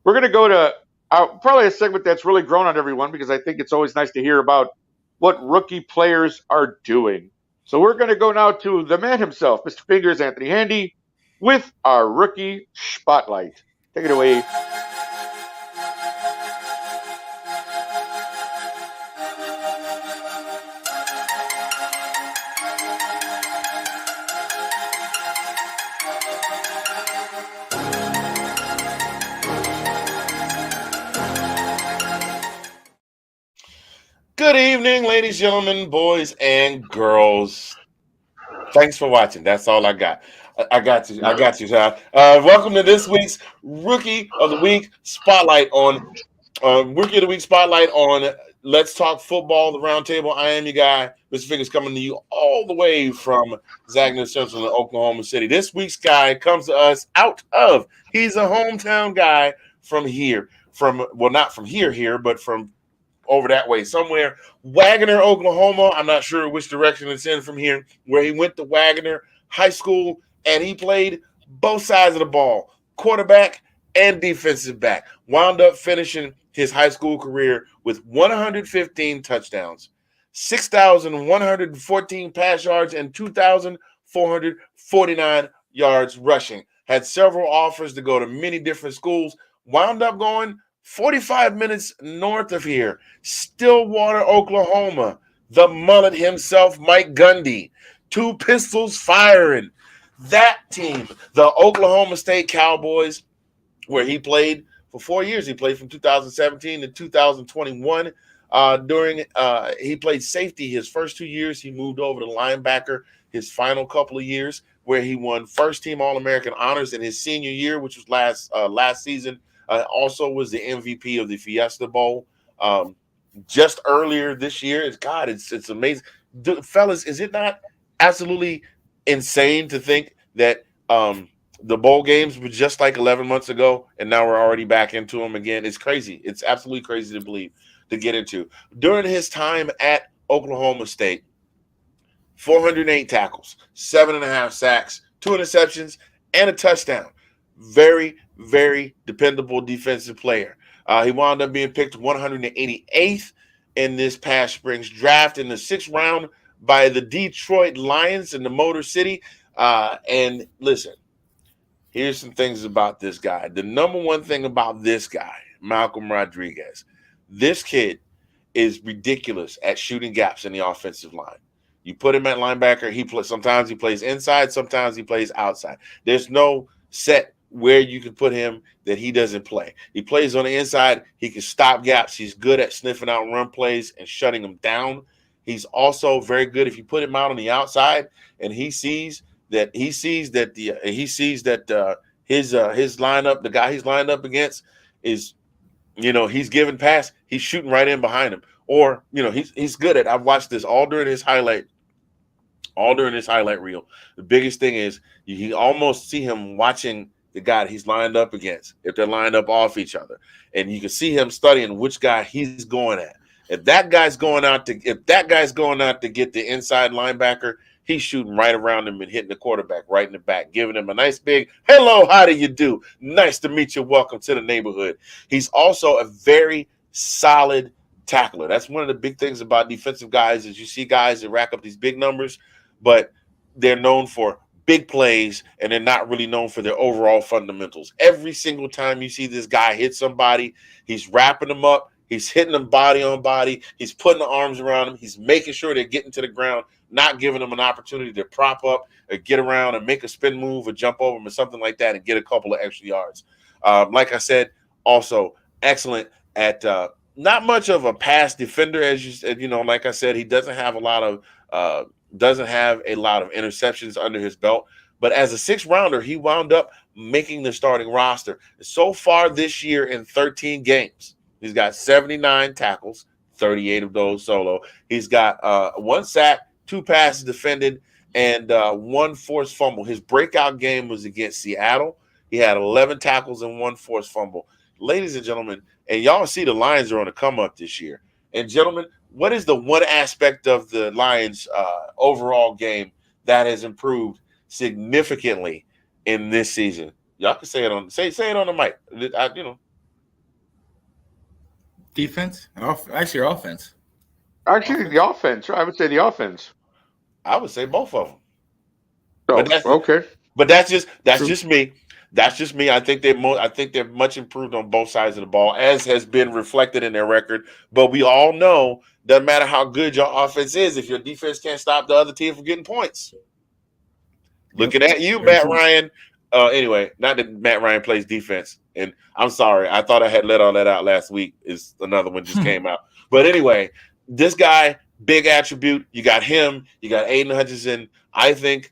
[SPEAKER 1] We're going to go to probably a segment that's really grown on everyone because I think it's always nice to hear about what rookie players are doing. So we're going to go now to the man himself, Mr. Fingers, Anthony Handy, with our rookie spotlight. Take it away.
[SPEAKER 3] Good evening, ladies, gentlemen, boys, and girls. Thanks for watching. That's all I got. I got you. I got you, John. Welcome to this week's Rookie of the Week Spotlight on Rookie of the Week Spotlight on Let's Talk Football, the Roundtable. I am your guy, Mr. Fingers, coming to you all the way from Zagner Central in Oklahoma City. This week's guy comes to us he's a hometown guy from here. Not from here, but from over that way somewhere. Wagoner, Oklahoma. I'm not sure which direction it's in from here, where he went to Wagoner High School, and he played both sides of the ball, quarterback and defensive back. Wound up finishing his high school career with 115 touchdowns, 6,114 pass yards, and 2,449 yards rushing. Had several offers to go to many different schools. Wound up going 45 minutes north of here, Stillwater, Oklahoma. The mullet himself, Mike Gundy. 2 pistols firing. That team, the Oklahoma State Cowboys, where he played for 4 years. He played from 2017 to 2021. He played safety his first 2 years. He moved over to linebacker his final couple of years, where he won first-team All-American honors in his senior year, which was last season. Also was the MVP of the Fiesta Bowl just earlier this year. It's amazing. Fellas, is it not absolutely insane to think that the bowl games were just like 11 months ago, and now we're already back into them again? It's crazy. It's absolutely crazy to get into. During his time at Oklahoma State, 408 tackles, 7.5 sacks, 2 interceptions, and a touchdown. Very, very dependable defensive player. He wound up being picked 188th in this past spring's draft in the 6th round by the Detroit Lions in the Motor City. And listen, here's some things about this guy. The number one thing about this guy, Malcolm Rodriguez, this kid is ridiculous at shooting gaps in the offensive line. You put him at linebacker, sometimes he plays inside, sometimes he plays outside. There's no set where you can put him that he doesn't play. He plays on the inside. He can stop gaps. He's good at sniffing out run plays and shutting them down. He's also very good if you put him out on the outside and he sees that his lineup, the guy he's lined up against is, he's giving pass, he's shooting right in behind him. Or, he's good at, I've watched this all during his highlight reel. The biggest thing is you almost see him watching the guy he's lined up against, if they're lined up off each other. And you can see him studying which guy he's going at. If that guy's going out to get the inside linebacker, he's shooting right around him and hitting the quarterback right in the back, giving him a nice big, hello, how do you do? Nice to meet you. Welcome to the neighborhood. He's also a very solid tackler. That's one of the big things about defensive guys is you see guys that rack up these big numbers, but they're known for big plays and they're not really known for their overall fundamentals. Every single time you see this guy hit somebody, he's wrapping them up. He's hitting them body on body. He's putting the arms around them. He's making sure they're getting to the ground, not giving them an opportunity to prop up or get around and make a spin move or jump over them or something like that and get a couple of extra yards. Like I said, also excellent at not much of a pass defender, as you said. Like I said, he doesn't have a lot of interceptions under his belt. But as a 6th rounder, he wound up making the starting roster. So far this year in 13 games, he's got 79 tackles, 38 of those solo. He's got 1 sack, 2 passes defended, and 1 forced fumble. His breakout game was against Seattle. He had 11 tackles and 1 forced fumble. Ladies and gentlemen, and y'all see the Lions are on a come up this year. And gentlemen, what is the one aspect of the Lions' overall game that has improved significantly in this season? Y'all can say it on the mic.
[SPEAKER 2] Defense? Actually, your offense.
[SPEAKER 1] Actually, the offense. I would say the offense.
[SPEAKER 3] I would say both of them.
[SPEAKER 1] Oh, okay.
[SPEAKER 3] But that's just me. That's just me. I think they're much improved on both sides of the ball, as has been reflected in their record. But we all know, doesn't matter how good your offense is, if your defense can't stop the other team from getting points. Looking at you, Matt Ryan. Anyway, not that Matt Ryan plays defense. And I'm sorry, I thought I had let all that out last week. Is another one just came out. But anyway, this guy, big attribute. You got him. You got Aiden Hutchinson. I think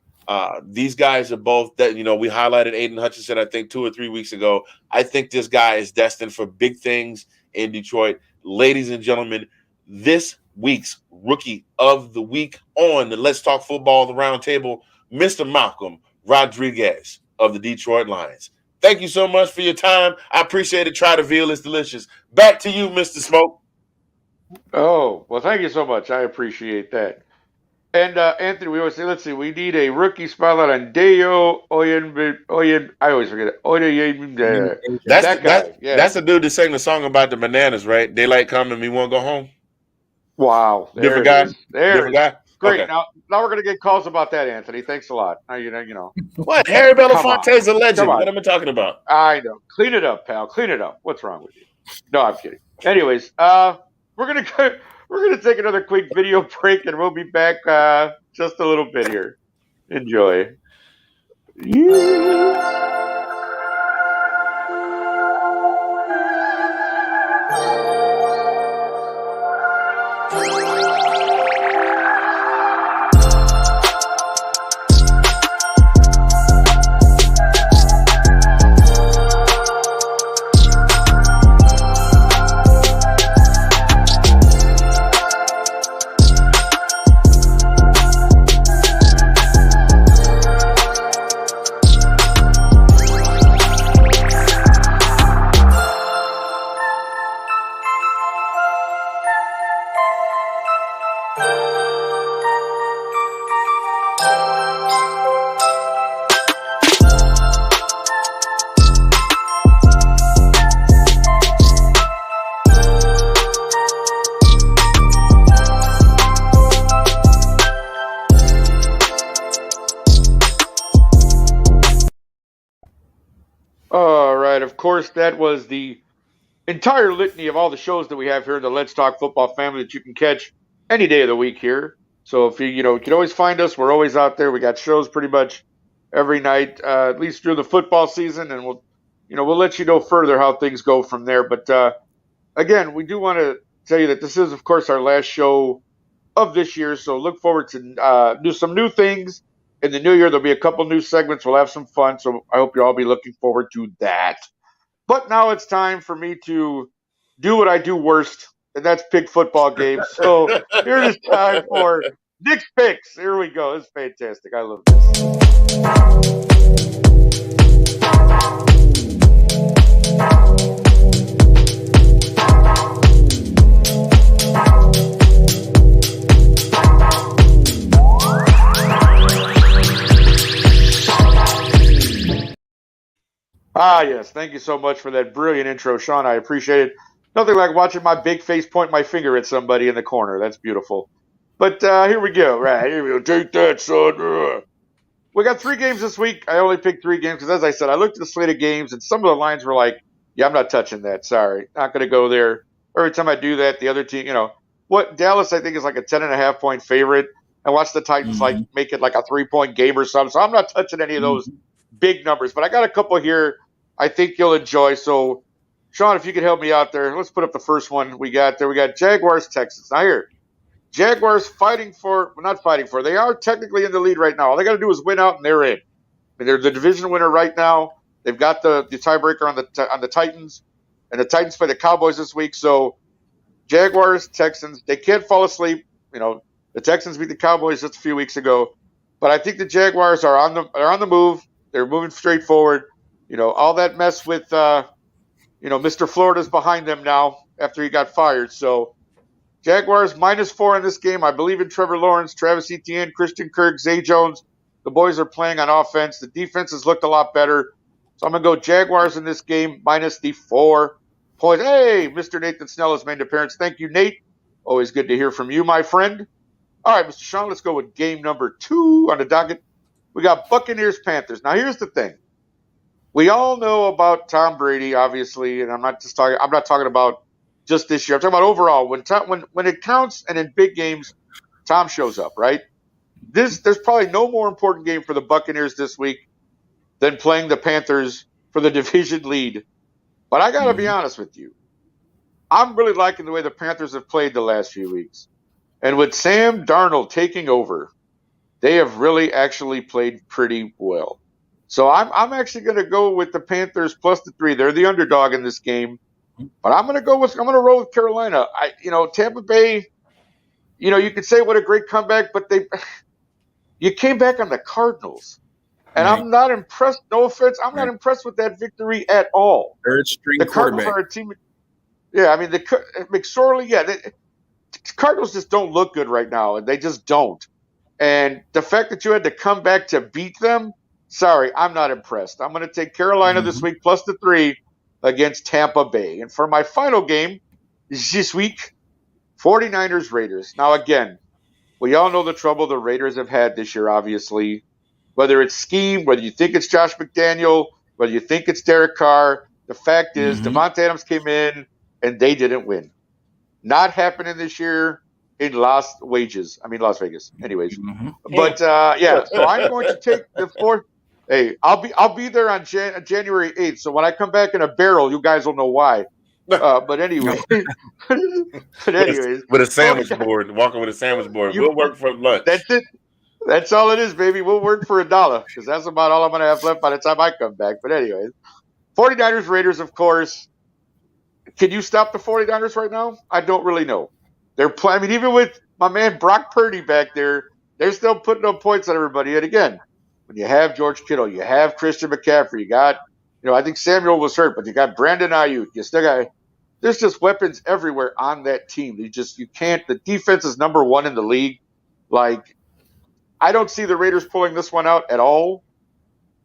[SPEAKER 3] these guys are both that, we highlighted Aiden Hutchinson, I think 2 or 3 weeks ago. I think this guy is destined for big things in Detroit. Ladies and gentlemen, this week's Rookie of the Week on the Let's Talk Football, the Roundtable, Mr. Malcolm Rodriguez of the Detroit Lions. Thank you so much for your time. I appreciate it. Try to veal is delicious. Back to you, Mr. Smoke.
[SPEAKER 1] Oh, well, thank you so much. I appreciate that. And Anthony, we always say, let's see, we need a rookie spotlight on Deo Oyen. I always forget it. That guy.
[SPEAKER 3] That's the dude that sang the song about the bananas, right? Daylight come and we won't go home.
[SPEAKER 1] Wow.
[SPEAKER 3] Different guy.
[SPEAKER 1] Different guy. Great.
[SPEAKER 3] Okay.
[SPEAKER 1] Now we're gonna get calls about that, Anthony. Thanks a lot. Now you know.
[SPEAKER 3] What? Harry Belafonte's a legend. What am I talking about?
[SPEAKER 1] I know. Clean it up, pal. Clean it up. What's wrong with you? No, I'm kidding. Anyways, we're gonna take another quick video break, and we'll be back just a little bit here. Enjoy. course, that was the entire litany of all the shows that we have here in the Let's Talk Football family that you can catch any day of the week here. So if you can always find us. We're always out there. We got shows pretty much every night, at least through the football season, and we'll let you know further how things go from there. But again, we do want to tell you that this is, of course, our last show of this year. So look forward to do some new things in the new year. There'll be a couple new segments. We'll have some fun. So I hope you'll all be looking forward to that. But now it's time for me to do what I do worst, and that's pick football games. So here it is time for Nick's Picks. Here we go. It's fantastic. I love this. Ah, yes. Thank you so much for that brilliant intro, Sean. I appreciate it. Nothing like watching my big face point my finger at somebody in the corner. That's beautiful. But here we go. Right. Here we go. Take that, son. We got 3 games this week. I only picked 3 games because, as I said, I looked at the slate of games, and some of the lines were like, yeah, I'm not touching that. Sorry. Not going to go there. Every time I do that, the other team, Dallas, I think, is like a 10.5-point favorite. I watched the Titans make it like a 3-point game or something. So I'm not touching any of those big numbers. But I got a couple here I think you'll enjoy. So, Sean, if you could help me out there, let's put up the first one we got there. We got Jaguars, Texans. Now here, Jaguars not fighting for. They are technically in the lead right now. All they got to do is win out, and they're in. I mean, they're the division winner right now. They've got the tiebreaker on the Titans, and the Titans play the Cowboys this week. So, Jaguars, Texans, they can't fall asleep. The Texans beat the Cowboys just a few weeks ago, but I think the Jaguars are on the move. They're moving straight forward. All that mess with Mr. Florida's behind them now after he got fired. So Jaguars -4 in this game. I believe in Trevor Lawrence, Travis Etienne, Christian Kirk, Zay Jones. The boys are playing on offense. The defense has looked a lot better. So I'm going to go Jaguars in this game -4 points. Hey, Mr. Nathan Snell has made an appearance. Thank you, Nate. Always good to hear from you, my friend. All right, Mr. Sean, let's go with game number 2 on the docket. We got Buccaneers, Panthers. Now, here's the thing. We all know about Tom Brady, obviously, and I'm not talking about just this year. I'm talking about overall. When it counts and in big games, Tom shows up, right? There's probably no more important game for the Buccaneers this week than playing the Panthers for the division lead. But I got to be honest with you. I'm really liking the way the Panthers have played the last few weeks. And with Sam Darnold taking over, they have really actually played pretty well. So I'm actually going to go with the Panthers +3. They're the underdog in this game, but I'm going to roll with Carolina. Tampa Bay. You could say what a great comeback, but you came back on the Cardinals, and right. I'm not impressed. No offense, I'm not impressed with that victory at all.
[SPEAKER 2] Third string
[SPEAKER 1] the Cardinals
[SPEAKER 2] quarterback.
[SPEAKER 1] Are a team. Yeah, I mean the McSorley. Yeah, the Cardinals just don't look good right now, and they just don't. And the fact that you had to come back to beat them. Sorry, I'm not impressed. I'm going to take Carolina this week +3 against Tampa Bay. And for my final game this week, 49ers, Raiders. Now, again, we all know the trouble the Raiders have had this year, obviously. Whether it's scheme, whether you think it's Josh McDaniel, whether you think it's Derek Carr, the fact is Devontae Adams came in and they didn't win. Not happening this year in Las Vegas. Anyways. But, so I'm going to take the 4th. Hey, I'll be there on January 8th. So when I come back in a barrel, you guys will know why. But anyway,
[SPEAKER 3] with a sandwich board, walking with a sandwich board. We'll work for lunch.
[SPEAKER 1] That's it. That's all it is, baby. We'll work for $1 because that's about all I'm going to have left by the time I come back. But anyway, 49ers, Raiders, of course. Can you stop the 49ers right now? I don't really know. They're playing. I mean, even with my man Brock Purdy back there, they're still putting up points on everybody. And again, when you have George Kittle, you have Christian McCaffrey, you got, I think Samuel was hurt, but you got Brandon Ayuk. You still got, there's just weapons everywhere on that team. You can't, the defense is number 1 in the league. Like, I don't see the Raiders pulling this one out at all.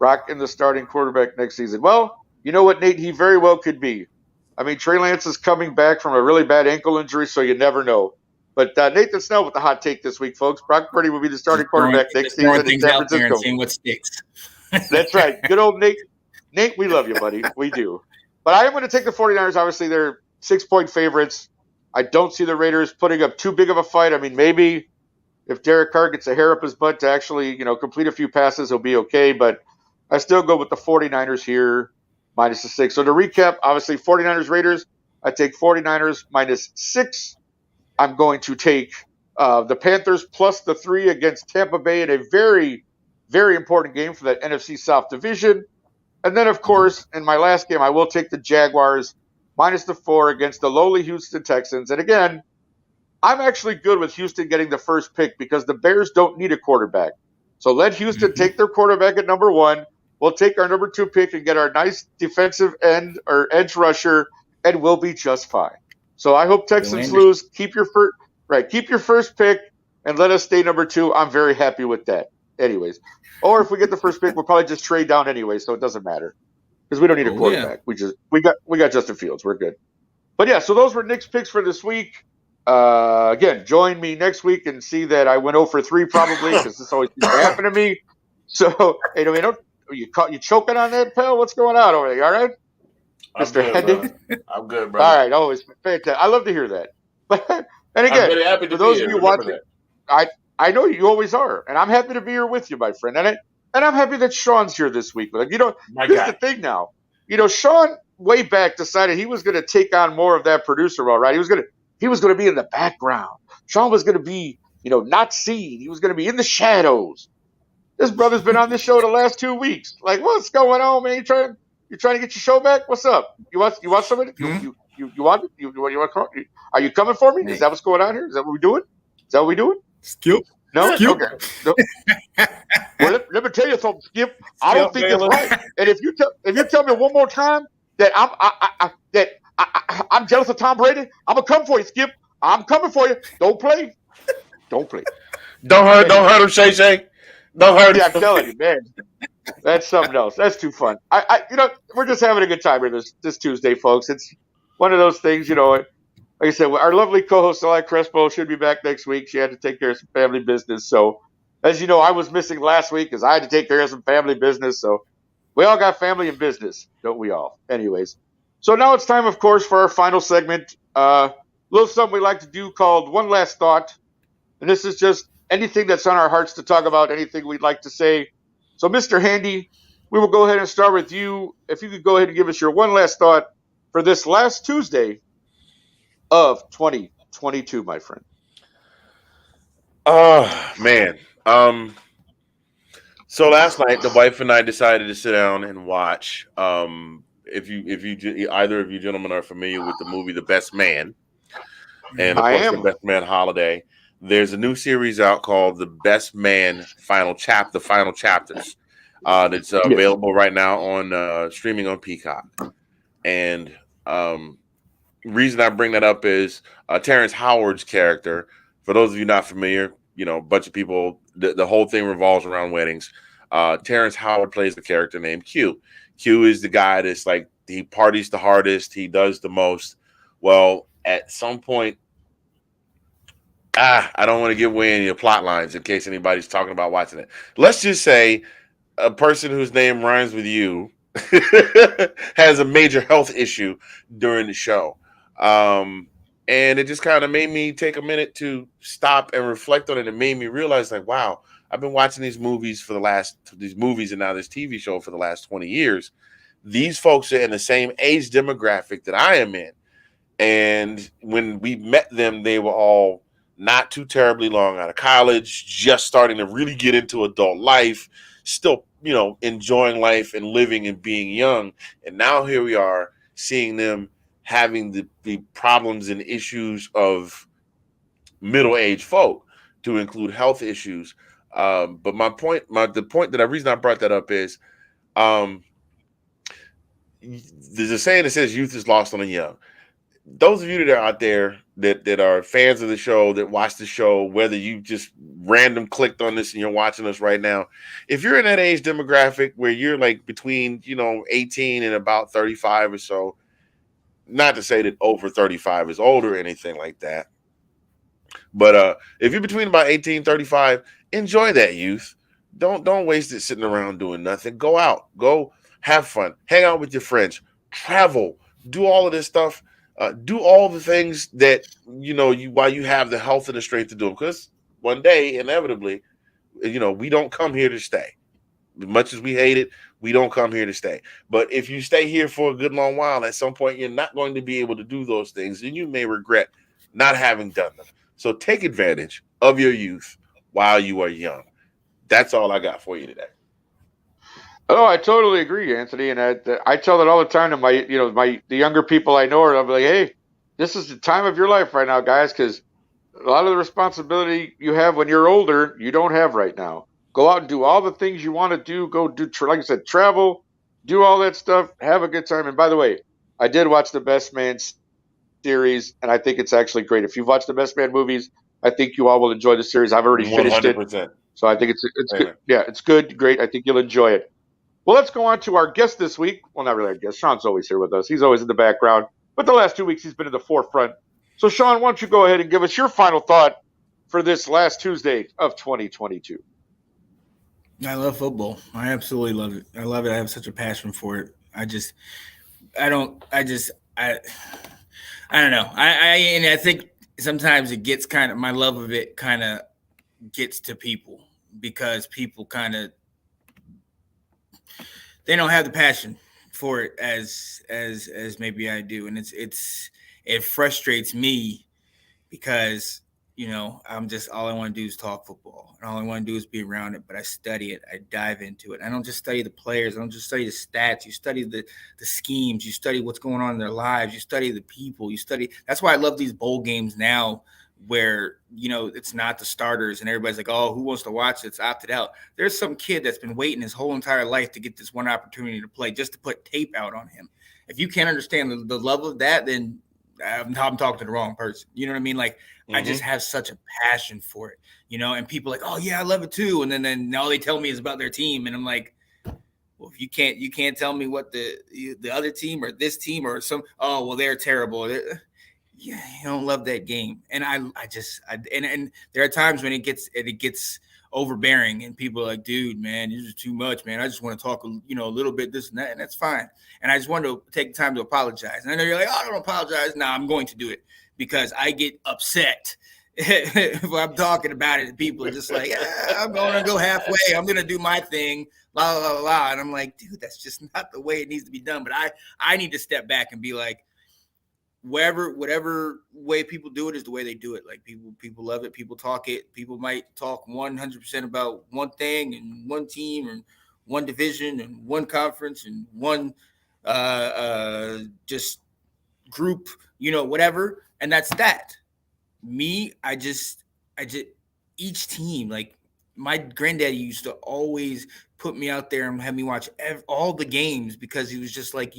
[SPEAKER 1] Brock in the starting quarterback next season. Well, you know what, Nate? He very well could be. I mean, Trey Lance is coming back from a really bad ankle injury, so you never know. But Nathan Snell with the hot take this week, folks. Brock Purdy will be the starting quarterback next season in San Francisco.
[SPEAKER 2] Seeing what sticks.
[SPEAKER 1] That's right. Good old Nate. Nate, we love you, buddy. We do. But I am going to take the 49ers. Obviously, they're 6-point favorites. I don't see the Raiders putting up too big of a fight. I mean, maybe if Derek Carr gets a hair up his butt to actually, complete a few passes, he'll be okay. But I still go with the 49ers here, minus the 6. So to recap, obviously 49ers, Raiders. I take 49ers minus 6. I'm going to take the Panthers plus the 3 against Tampa Bay in a very, very important game for that NFC South division. And then, of course, in my last game, I will take the Jaguars minus the 4 against the lowly Houston Texans. And again, I'm actually good with Houston getting the first pick because the Bears don't need a quarterback. So let Houston take their quarterback at number 1. We'll take our number 2 pick and get our nice defensive end or edge rusher, and we'll be just fine. So I hope Texans lose. Keep your first pick and let us stay number 2. I'm very happy with that. Anyways, or if we get the first pick, we'll probably just trade down anyway, so it doesn't matter because we don't need a quarterback. Yeah. We got Justin Fields. We're good. But yeah, so those were Nick's picks for this week. Again, join me next week and see that I went 0 for 3 probably because this always used to happen to me. So, you choking on that, pal? What's going on over there? You all right? Mr. Hendy?
[SPEAKER 3] I'm good, bro.
[SPEAKER 1] All right, always fantastic. I love to hear that. But and again,
[SPEAKER 3] I'm really happy to
[SPEAKER 1] for those
[SPEAKER 3] be
[SPEAKER 1] of
[SPEAKER 3] here.
[SPEAKER 1] you watching, I know you always are, and I'm happy to be here with you, my friend. And I'm happy that Sean's here this week. Like, here's the thing now. Sean way back decided he was going to take on more of that producer role, right? He was going to be in the background. Sean was going to be, not seen. He was going to be in the shadows. This brother's been on this show the last 2 weeks. Like, what's going on, man? You trying to get your show back? What's up? You want somebody? You want it? You want? Are you coming for me? Is that what's going on here? Is that what we're doing? Is that what we're doing?
[SPEAKER 2] Skip.
[SPEAKER 1] No.
[SPEAKER 2] Skip.
[SPEAKER 1] Okay. No. Well, let me tell you something, Skip. I don't think it's right. And if you tell me one more time that I'm jealous of Tom Brady, I'm gonna come for you, Skip. I'm coming for you. Don't play. Don't play.
[SPEAKER 3] Don't hurt him, Shay. Don't hurt him.
[SPEAKER 1] Yeah, I'm telling you, man. That's something else. That's too fun. We're just having a good time here this Tuesday, folks. It's one of those things, like I said, our lovely co-host, Delilah Crespo, should be back next week. She had to take care of some family business. So, as you know, I was missing last week because I had to take care of some family business. So, we all got family and business, don't we all? Anyways. So, now it's time, of course, for our final segment. A little something we like to do called One Last Thought. And this is just anything that's on our hearts to talk about, anything we'd like to say. So, Mr. Handy, we will go ahead and start with you. If you could go ahead and give us your one last thought for this last Tuesday of 2022, my friend.
[SPEAKER 3] Oh, man. So last night, the wife and I decided to sit down and watch. If either of you gentlemen are familiar with the movie The Best Man, and of course The Best Man Holiday, there's a new series out called The Best Man Final Chapters. That's available right now on streaming on Peacock. And reason I bring that up is Terrence Howard's character. For those of you not familiar, a bunch of people, the whole thing revolves around weddings. Terrence Howard plays a character named Q. Q is the guy that's like, he parties the hardest, he does the most. Well, at some point, I don't want to give away any of the plot lines in case anybody's talking about watching it. Let's just say a person whose name rhymes with you has a major health issue during the show. And it just kind of made me take a minute to stop and reflect on it. It made me realize, like, wow, I've been watching these movies and now this TV show for the last 20 years. These folks are in the same age demographic that I am in. And when we met them, they were all not too terribly long out of college, just starting to really get into adult life, still, enjoying life and living and being young. And now here we are seeing them having the problems and issues of middle-aged folk, to include health issues. But the reason I brought that up is there's a saying that says youth is lost on the young. Those of you that are out there that are fans of the show, that watch the show, whether you just random clicked on this and you're watching us right now, if you're in that age demographic where you're like between 18 and about 35 or so, not to say that over 35 is old or anything like that, but if you're between about 18 and 35, enjoy that youth. Don't waste it sitting around doing nothing. Go out, go have fun, hang out with your friends, travel, do all of this stuff, do all the things that while you have the health and the strength to do them. Because one day, inevitably, we don't come here to stay. As much as we hate it, we don't come here to stay. But if you stay here for a good long while, at some point you're not going to be able to do those things, and you may regret not having done them. So take advantage of your youth while you are young. That's all I got for you today.
[SPEAKER 1] Oh, I totally agree, Anthony, and I tell that all the time to the younger people I know. I'm like, hey, this is the time of your life right now, guys, because a lot of the responsibility you have when you're older, you don't have right now. Go out and do all the things you want to do. Go do, like I said, travel, do all that stuff, have a good time. And by the way, I did watch the Best Man series, and I think it's actually great. If you've watched the Best Man movies, I think you all will enjoy the series. I've already finished it,
[SPEAKER 3] 100%.
[SPEAKER 1] so I think it's good. Yeah, it's good, great. I think you'll enjoy it. Well, let's go on to our guest this week. Well, not really our guest. Sean's always here with us. He's always in the background, but the last 2 weeks he's been in the forefront. So, Sean, why don't you go ahead and give us your final thought for this last Tuesday of 2022?
[SPEAKER 2] I love football. I absolutely love it. I love it. I have such a passion for it. I don't know. And I think sometimes it gets my love of it kind of gets to people because people they don't have the passion for it as maybe I do. And it frustrates me because, I'm just, all I want to do is talk football and all I want to do is be around it, but I study it. I dive into it. I don't just study the players. I don't just study the stats. You study the schemes. You study what's going on in their lives. You study the people. That's why I love these bowl games now where, it's not the starters and everybody's like, oh, who wants to watch it? It's opted out. There's some kid that's been waiting his whole entire life to get this one opportunity to play just to put tape out on him. If you can't understand the love of that, then I'm talking to the wrong person. You know what I mean? Like, I just have such a passion for it, and people are like, oh yeah, I love it too. And then all they tell me is about their team. And I'm like, well, if you can't tell me what the other team or this team or they're terrible. Yeah, you don't love that game. And and there are times when it gets overbearing and people are like, dude, man, this is too much, man. I just want to talk, a little bit this and that, and that's fine. And I just wanted to take time to apologize. And I know you're like, oh, I don't apologize. No, I'm going to do it because I get upset if I'm talking about it. And people are just like, I'm going to go halfway. I'm going to do my thing, la, la, la, la. And I'm like, dude, that's just not the way it needs to be done. But I need to step back and be like, whatever way people do it is the way they do it. Like people love it. People talk it. People might talk 100% about one thing and one team and one division and one conference and one just group, whatever. And that's that. Me, I just each team, like my granddaddy used to always put me out there and have me watch all the games because he was just like,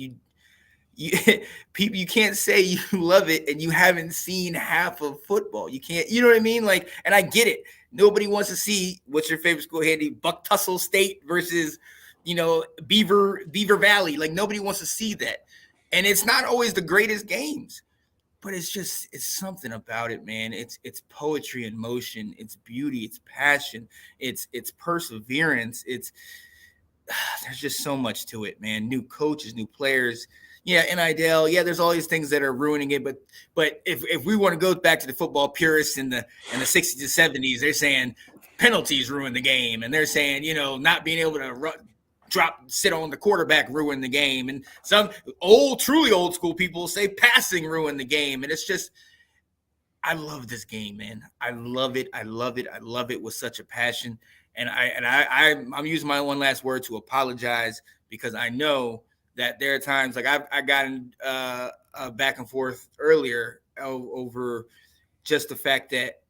[SPEAKER 2] people, you can't say you love it and you haven't seen half of football. You can't, you know what I mean? Like, and I get it. Nobody wants to see what's your favorite school, Handy? Buck Tussle State versus, Beaver Valley. Like, nobody wants to see that. And it's not always the greatest games, but it's something about it, man. It's poetry in motion. It's beauty. It's passion. It's perseverance. There's just so much to it, man. New coaches, new players. Yeah, NIL. Yeah, there's all these things that are ruining it. But if we want to go back to the football purists in the 60s and 70s, they're saying penalties ruin the game, and they're saying not being able to sit on the quarterback ruin the game, and some truly old school people say passing ruin the game, and it's just. I love this game, man. I love it. I love it. I love it with such a passion. And I'm using my one last word to apologize because I know that there are times like I got in back and forth earlier over just the fact that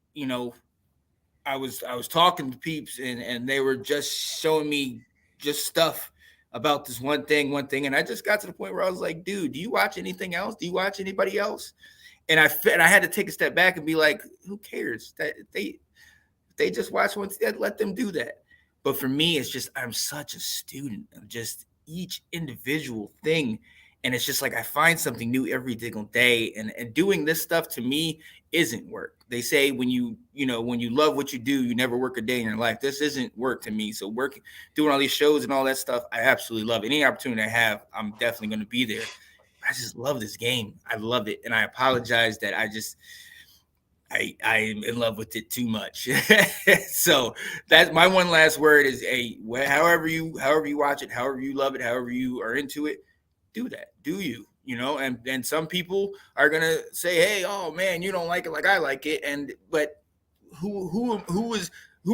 [SPEAKER 2] I was talking to peeps and they were just showing me just stuff about this one thing, and I just got to the point where I was like, dude, do you watch anything else? Do you watch anybody else? And I had to take a step back and be like, who cares that they just watch one? Let them do that. But for me, it's just I'm such a student of just each individual thing. And it's just like I find something new every single day. And doing this stuff to me isn't work. They say when you love what you do, you never work a day in your life. This isn't work to me. So doing all these shows and all that stuff, I absolutely love it. Any opportunity I have, I'm definitely going to be there. just love this game. I love it, and I apologize that I'm in love with it too much. So that's my one last word is however you watch it, however you love it, however you are into it, do that. Do you? And some people are gonna say, hey, oh man, you don't like it like I like it, but who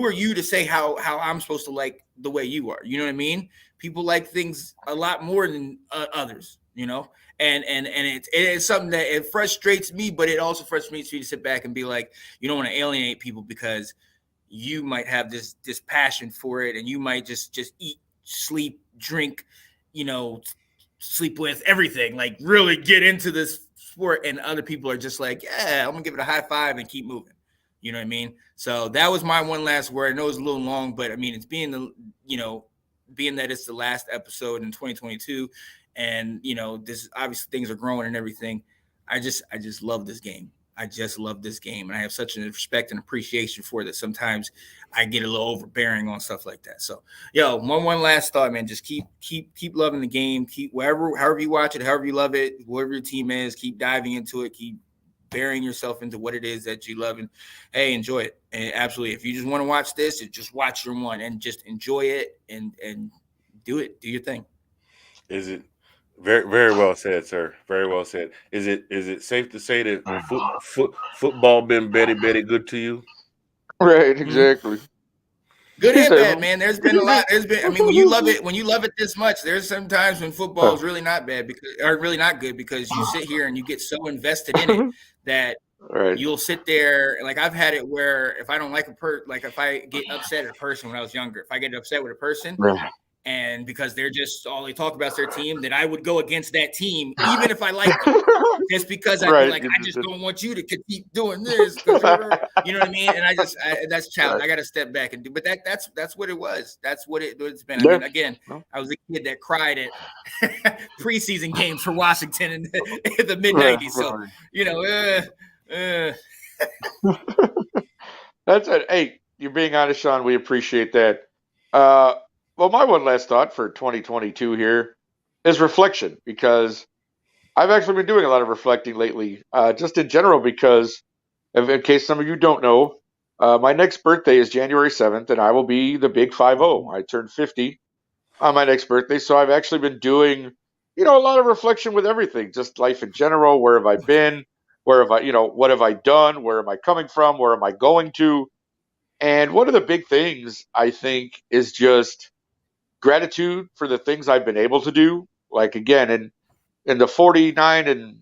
[SPEAKER 2] are you to say how I'm supposed to like the way you are? You know what I mean? People like things a lot more than others, and it's something that it frustrates me, but it also frustrates me to sit back and be like, you don't want to alienate people because you might have this passion for it, and you might just eat, sleep, drink, sleep with everything, like really get into this sport, and other people are just like, yeah, I'm gonna give it a high five and keep moving. You know what I mean? So that was my one last word. I know it's a little long, but I mean, it's being that it's the last episode in 2022, and this obviously things are growing and everything. I just love this game. I just love this game, and I have such an respect and appreciation for it that sometimes I get a little overbearing on stuff like that. So, one last thought, man. Just keep loving the game. Keep however you watch it, however you love it, whoever your team is, keep diving into it. Keep burying yourself into what it is that you love, and hey, enjoy it. And absolutely, if you just want to watch this, just watch your one and just enjoy it and do your thing.
[SPEAKER 3] Is it very, very well said, sir? Very well said. Is it safe to say that football been very good to you?
[SPEAKER 1] Right, exactly.
[SPEAKER 2] Good and bad, man. There's been a lot. I mean, when you love it this much, there's some times when football is really not bad or really not good because you sit here and you get so invested in it that you'll sit there. Like I've had it where if I don't like if I get upset at a person when I was younger, if I get upset with a person, and because they're just all they talk about is their team, that I would go against that team, even if I like them, just because I'd be like, I just don't want you to keep doing this. You know what I mean? And that's challenge. I got to step back and do, but that's what it was. That's what it's been. I mean, again, I was a kid that cried at preseason games for Washington in the mid '90s. So,
[SPEAKER 1] That's it. Hey, you're being honest, Sean. We appreciate that. Well, my one last thought for 2022 here is reflection, because I've actually been doing a lot of reflecting lately, just in general, because in case some of you don't know, my next birthday is January 7th, and I will be the big 50. I turned 50 on my next birthday. So I've actually been doing, a lot of reflection with everything, just life in general. Where have I been? Where have I, what have I done? Where am I coming from? Where am I going to? And one of the big things I think is just gratitude for the things I've been able to do. Like again, in the 49 and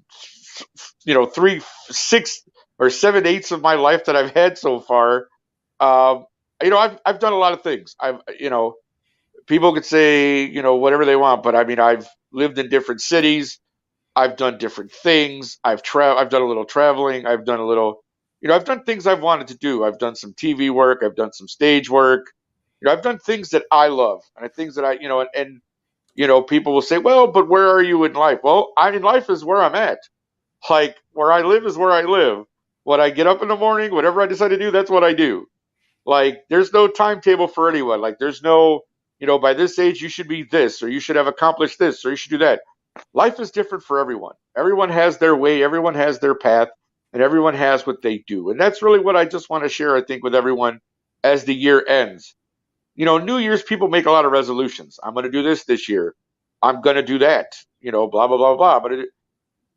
[SPEAKER 1] 3/6 or 7/8 of my life that I've had so far, I've done a lot of things. People could say whatever they want, but I mean I've lived in different cities. I've done different things. I've done a little traveling. I've done a little, I've done things I've wanted to do. I've done some TV work. I've done some stage work. I've done things that I love, and things that people will say, well, but where are you in life? Well, in life is where I'm at. Like where I live is where I live. When I get up in the morning, whatever I decide to do, that's what I do. Like there's no timetable for anyone. Like there's no, by this age you should be this, or you should have accomplished this, or you should do that. Life is different for everyone. Everyone has their way, everyone has their path, and everyone has what they do. And that's really what I just want to share, I think, with everyone as the year ends. New Year's people make a lot of resolutions. I'm going to do this year. I'm going to do that. Blah blah blah blah.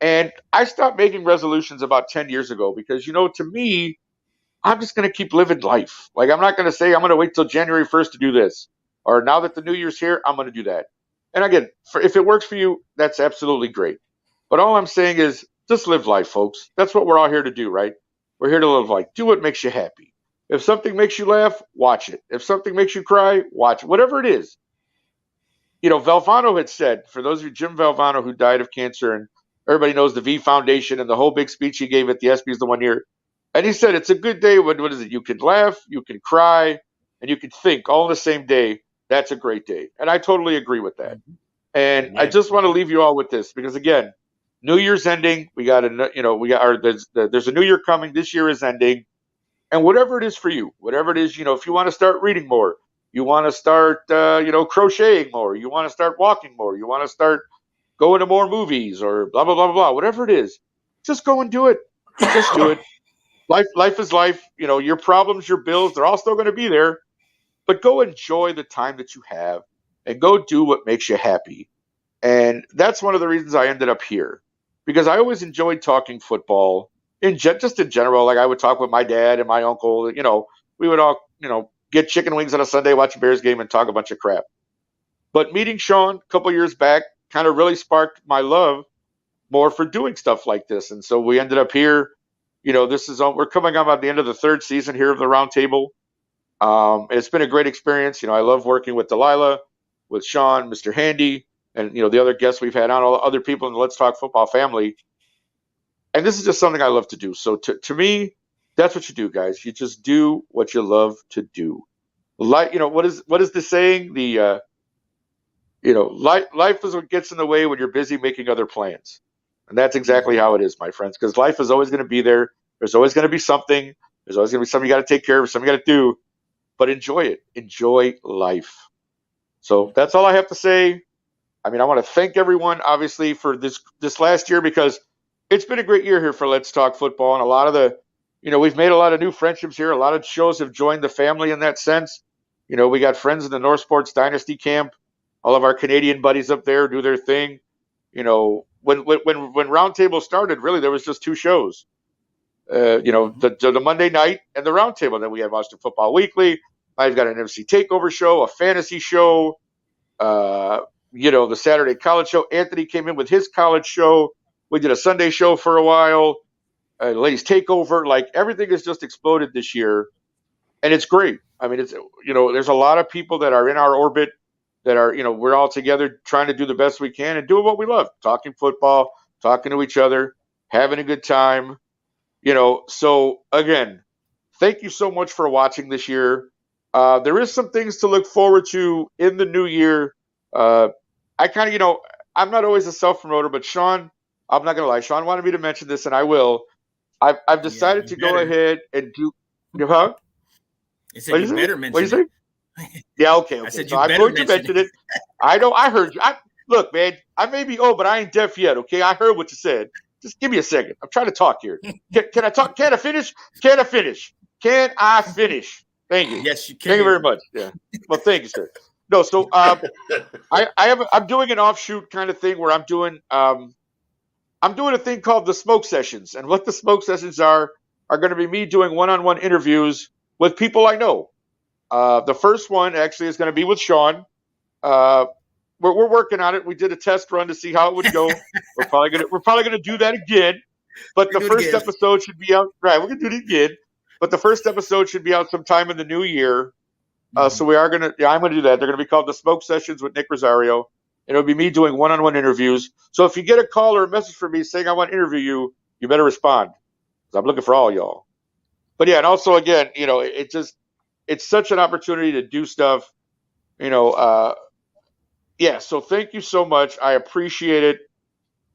[SPEAKER 1] And I stopped making resolutions about 10 years ago because to me, I'm just going to keep living life. Like I'm not going to say I'm going to wait till January 1st to do this, or now that the New Year's here, I'm going to do that. And again, if it works for you, that's absolutely great. But all I'm saying is just live life, folks. That's what we're all here to do, right? We're here to live life. Do what makes you happy. If something makes you laugh, watch it. If something makes you cry, watch it. Whatever it is. Valvano had said, for those of you, Jim Valvano, who died of cancer, and everybody knows the V Foundation and the whole big speech he gave at the ESPYs the one year. And he said, it's a good day when, what is it? You can laugh, you can cry, and you can think all in the same day. That's a great day. And I totally agree with that. And I just want to leave you all with this, because again, New Year's ending. There's a new year coming. This year is ending. And whatever it is for you, whatever it is, if you want to start reading more, you want to start, crocheting more, you want to start walking more, you want to start, go into more movies or blah, blah, blah, blah, whatever it is. Just go and do it. Just do it. Life is life. Your problems, your bills, they're all still going to be there. But go enjoy the time that you have and go do what makes you happy. And that's one of the reasons I ended up here, because I always enjoyed talking football just in general. Like I would talk with my dad and my uncle. We would all get chicken wings on a Sunday, watch a Bears game, and talk a bunch of crap. But meeting Sean a couple years back kind of really sparked my love more for doing stuff like this. And so we ended up here. We're coming up at the end of the third season here of the Roundtable. It's been a great experience. I love working with Delilah, with Sean, Mr. Handy, and the other guests we've had on, all the other people in the Let's Talk Football family. And this is just something I love to do. So to me, that's what you do, guys. You just do what you love to do. Like, what is the saying? Life is what gets in the way when you're busy making other plans. And that's exactly how it is, my friends, because life is always going to be there. There's always going to be something. There's always going to be something you got to take care of, something you got to do. But enjoy it. Enjoy life. So that's all I have to say. I want to thank everyone, obviously, for this last year, because it's been a great year here for Let's Talk Football. And a lot of we've made a lot of new friendships here. A lot of shows have joined the family in that sense. We got friends in the North Sports Dynasty camp. All of our Canadian buddies up there do their thing. When Roundtable started, really, there was just two shows. The Monday night and the Roundtable. Then we had Monster Football Weekly. I've got an MC Takeover show, a fantasy show, the Saturday college show. Anthony came in with his college show. We did a Sunday show for a while. Ladies Takeover. Like, everything has just exploded this year, and it's great. There's a lot of people that are in our orbit that are, we're all together trying to do the best we can and doing what we love, talking football, talking to each other, having a good time. So again, thank you so much for watching this year. There is some things to look forward to in the new year. I'm not always a self-promoter, but Sean, I'm not going to lie. Sean wanted me to mention this, and I will. I've decided to go ahead and do, huh?
[SPEAKER 2] I said you better mention it.
[SPEAKER 1] What did you say? Yeah, okay.
[SPEAKER 2] I said
[SPEAKER 1] so I'm going to mention it. I know, I heard you. Look, man, I may be old, but I ain't deaf yet, okay? I heard what you said. Just give me a second. I'm trying to talk here. Can I talk? Can I finish? Can I finish? Can I finish? Thank you.
[SPEAKER 2] Yes, you can.
[SPEAKER 1] Thank you very much. Yeah. Well, thank you, sir. No, so I'm doing an offshoot kind of thing where I'm doing a thing called the Smoke Sessions. And what the Smoke Sessions are going to be me doing one-on-one interviews with people I know. The first one actually is going to be with Sean. We're working on it. We did a test run to see how it would go. We're probably gonna do that again. But the first episode should be out. Right, we're gonna do it again. But the first episode should be out sometime in the new year. So I'm gonna do that. They're gonna be called the Smoke Sessions with Nick Rosario, and it'll be me doing one-on-one interviews. So if you get a call or a message from me saying I want to interview you, you better respond, because I'm looking for all y'all. But yeah, and also again, it's such an opportunity to do stuff. Yeah, so thank you so much. I appreciate it.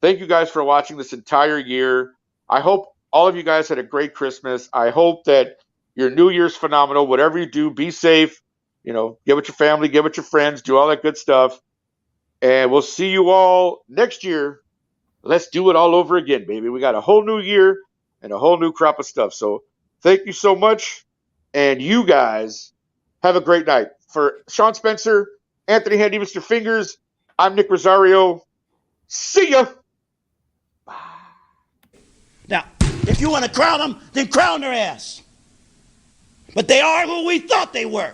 [SPEAKER 1] Thank you guys for watching this entire year. I hope all of you guys had a great Christmas. I hope that your New Year's phenomenal. Whatever you do, be safe. Get with your family, get with your friends, do all that good stuff. And we'll see you all next year. Let's do it all over again, baby. We got a whole new year and a whole new crop of stuff. So thank you so much. And you guys have a great night. For Sean Spencer, Anthony Handy, Mr. Fingers, I'm Nick Rosario. See ya. Bye.
[SPEAKER 4] Now, if you want to crown them, then crown their ass. But they are who we thought they were.